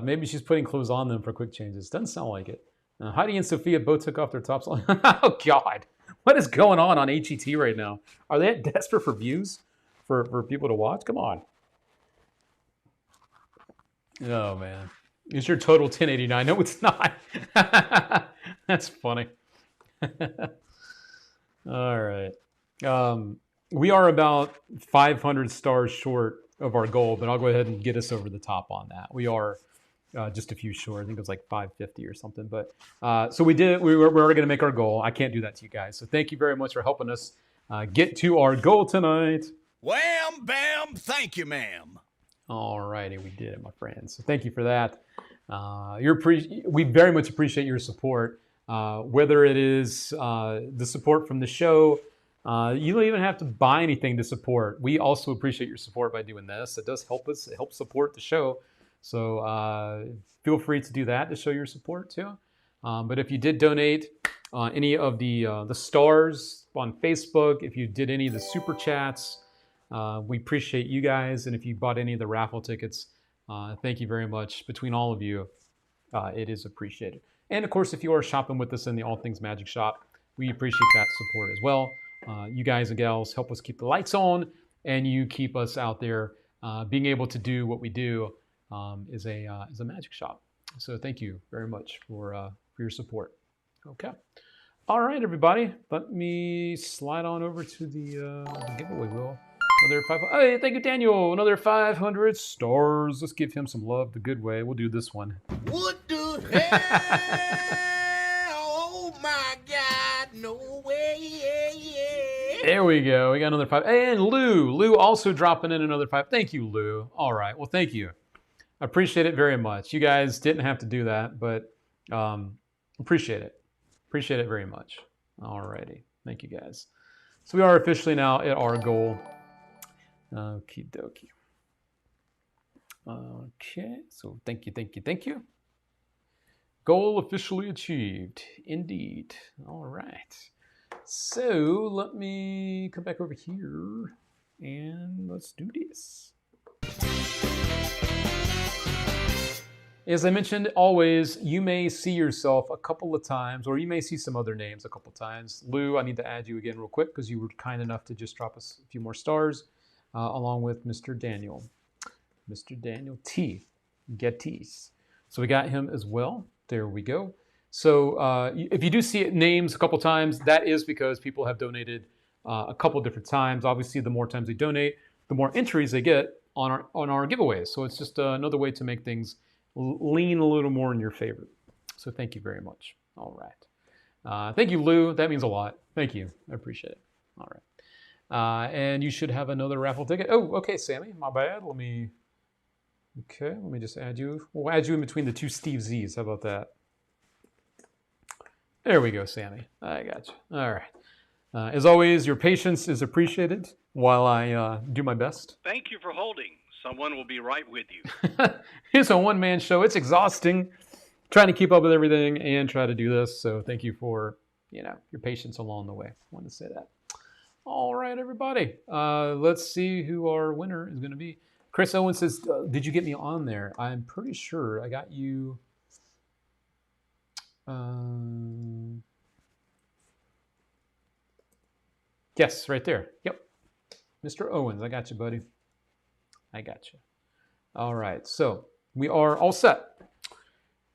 Maybe she's putting clothes on them for quick changes. Doesn't sound like it. Heidi and Sophia both took off their tops. Oh, God. What is going on HET right now? Are they desperate for views? For people to watch? Come on. Oh, man. Is your total 1089? No, it's not. That's funny. All right. We are about 500 stars short of our goal, but I'll go ahead and get us over the top on that. We are just a few short. I think it was like 550 or something. But so we're going to make our goal. I can't do that to you guys. So thank you very much for helping us get to our goal tonight. Wham, bam, thank you, ma'am. All righty, we did it, my friends. So thank you for that. We very much appreciate your support, whether it is the support from the show. You don't even have to buy anything to support. We also appreciate your support by doing this. It does help us. It helps support the show. So feel free to do that to show your support too. But if you did donate any of the stars on Facebook, if you did any of the super chats, we appreciate you guys. And if you bought any of the raffle tickets, thank you very much. Between all of you, it is appreciated. And of course, if you are shopping with us in the All Things Magic shop, we appreciate that support as well. You guys and gals help us keep the lights on, and you keep us out there being able to do what we do is a magic shop. So thank you very much for your support. Okay. All right, everybody. Let me slide on over to the giveaway wheel. Another 500. Hey, thank you, Daniel. Another 500 stars. Let's give him some love the good way. We'll do this one. What the hell? Oh my God, no way. There we go. We got another 5. And Lou also dropping in another 5. Thank you, Lou. All right. Well, thank you. I appreciate it very much. You guys didn't have to do that, but appreciate it. Appreciate it very much. All righty. Thank you, guys. So we are officially now at our goal. Okie dokie. Okay, so thank you. Goal officially achieved. Indeed. All right. So let me come back over here and let's do this. As I mentioned, always, you may see yourself a couple of times, or you may see some other names a couple of times. Lou, I need to add you again real quick because you were kind enough to just drop us a few more stars, along with Mr. Daniel. Mr. Daniel T. Gettys. So we got him as well. There we go. So if you do see names a couple times, that is because people have donated a couple different times. Obviously, the more times they donate, the more entries they get on our giveaways. So it's just another way to make things lean a little more in your favor. So thank you very much. All right. Thank you, Lou. That means a lot. Thank you. I appreciate it. All right. And you should have another raffle ticket. Oh, okay, Sammy. My bad. Let me just add you. We'll add you in between the two Steve Z's. How about that? There we go, Sammy. I got you. All right. As always, your patience is appreciated while I do my best. Thank you for holding. Someone will be right with you. It's a one-man show. It's exhausting trying to keep up with everything and try to do this. So thank you for, your patience along the way. I wanted to say that. All right, everybody. Let's see who our winner is going to be. Chris Owen says, did you get me on there? I'm pretty sure I got you. Yes, right there. Yep. Mr. Owens, I got you, buddy. I got you. All right, so we are all set.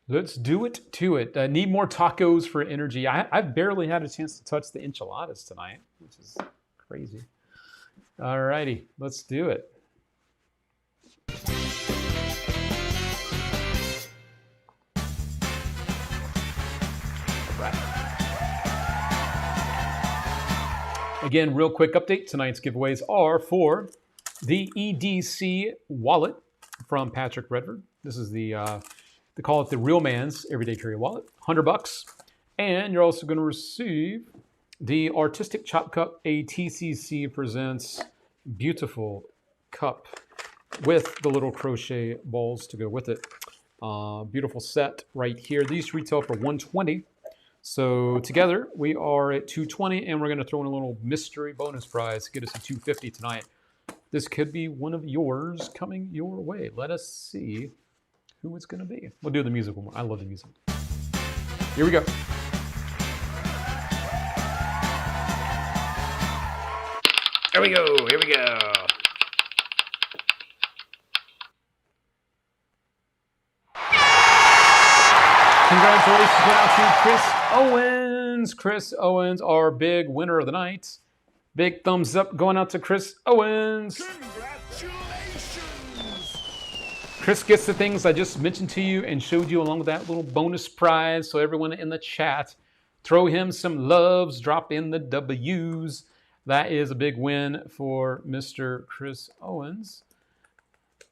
Let's do it to it. Need more tacos for energy. I've barely had a chance to touch the enchiladas tonight, which is crazy. All righty, let's do it. Again, real quick update. Tonight's giveaways are for the EDC wallet from Patrick Redford. This is they call it the Real Man's Everyday Carry Wallet, $100. And you're also going to receive the Artistic Chop Cup. ATCC presents beautiful cup with the little crochet balls to go with it. Beautiful set right here. These retail for $120. So together we are at $220, and we're going to throw in a little mystery bonus prize to get us to $250 tonight. This could be one of yours coming your way. Let us see who it's going to be. We'll do the music one more. I love the music. Here we go. Here we go. Here we go. Congratulations out to Chris Owens. Chris Owens, our big winner of the night. Big thumbs up going out to Chris Owens. Congratulations! Chris gets the things I just mentioned to you and showed you along with that little bonus prize. So everyone in the chat, throw him some loves, drop in the W's. That is a big win for Mr. Chris Owens.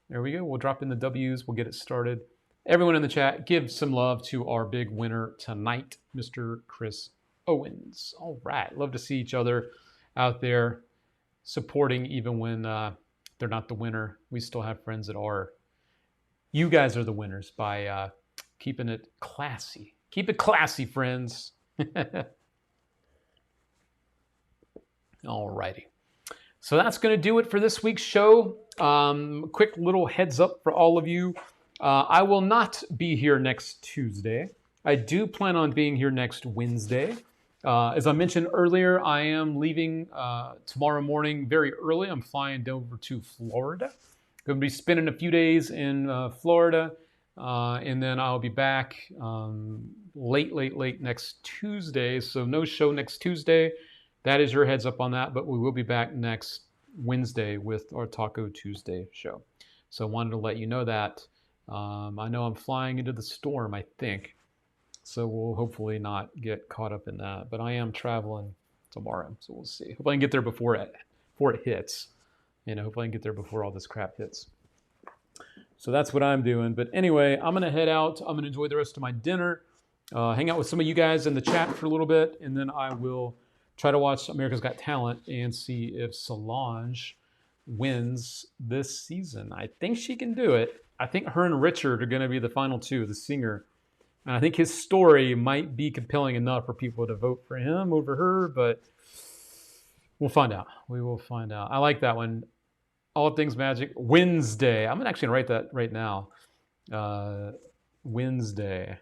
There we go. We'll drop in the W's. We'll get it started. Everyone in the chat, give some love to our big winner tonight, Mr. Chris Owens. All right. Love to see each other out there supporting even when they're not the winner. We still have friends that are. You guys are the winners by keeping it classy. Keep it classy, friends. All righty. So that's going to do it for this week's show. Quick little heads up for all of you. I will not be here next Tuesday. I do plan on being here next Wednesday. As I mentioned earlier, I am leaving tomorrow morning very early. I'm flying over to Florida. Going to be spending a few days in Florida, and then I'll be back late next Tuesday. So no show next Tuesday. That is your heads up on that, but we will be back next Wednesday with our Taco Tuesday show. So I wanted to let you know that. I know I'm flying into the storm, I think. So we'll hopefully not get caught up in that. But I am traveling tomorrow, so we'll see. Hope I can get there before it hits. Hopefully I can get there before all this crap hits. So that's what I'm doing. But anyway, I'm going to head out. I'm going to enjoy the rest of my dinner. Hang out with some of you guys in the chat for a little bit. And then I will try to watch America's Got Talent and see if Solange wins this season. I think she can do it. I think her and Richard are going to be the final two, the singer. And I think his story might be compelling enough for people to vote for him over her, but we'll find out. We will find out. I like that one. All Things Magic Wednesday. I'm actually going to write that right now. Wednesday.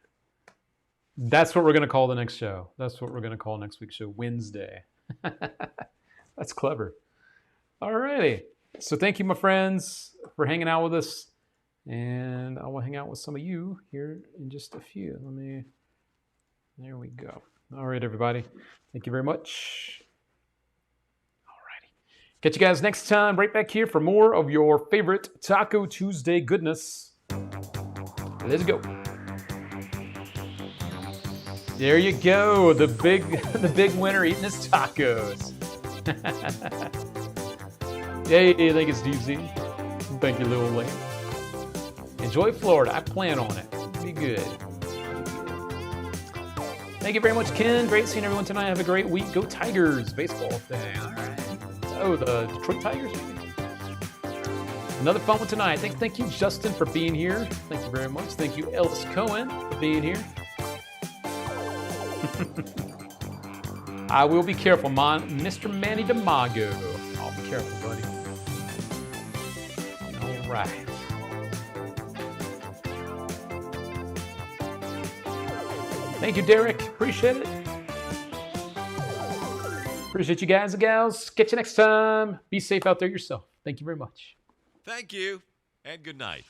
That's what we're going to call the next show. That's what we're going to call next week's show, Wednesday. That's clever. All righty. So thank you, my friends, for hanging out with us. And I will hang out with some of you here in just a few. There we go. All right, everybody. Thank you very much. All righty. Catch you guys next time right back here for more of your favorite Taco Tuesday goodness. Let's go. There you go. The big winner eating his tacos. Yay, thank you, Steve Z. Thank you, Lil Wayne. Enjoy Florida. I plan on it. It'll be good. Thank you very much, Ken. Great seeing everyone tonight. Have a great week. Go Tigers. Baseball thing. All right. Oh, the Detroit Tigers, maybe? Another fun one tonight. Thank you, Justin, for being here. Thank you very much. Thank you, Ellis Cohen, for being here. I will be careful, Mr. Manny DeMago. I'll be careful, buddy. All right. Thank you, Derek. Appreciate it. Appreciate you guys and gals. Catch you next time. Be safe out there yourself. Thank you very much. Thank you, and good night.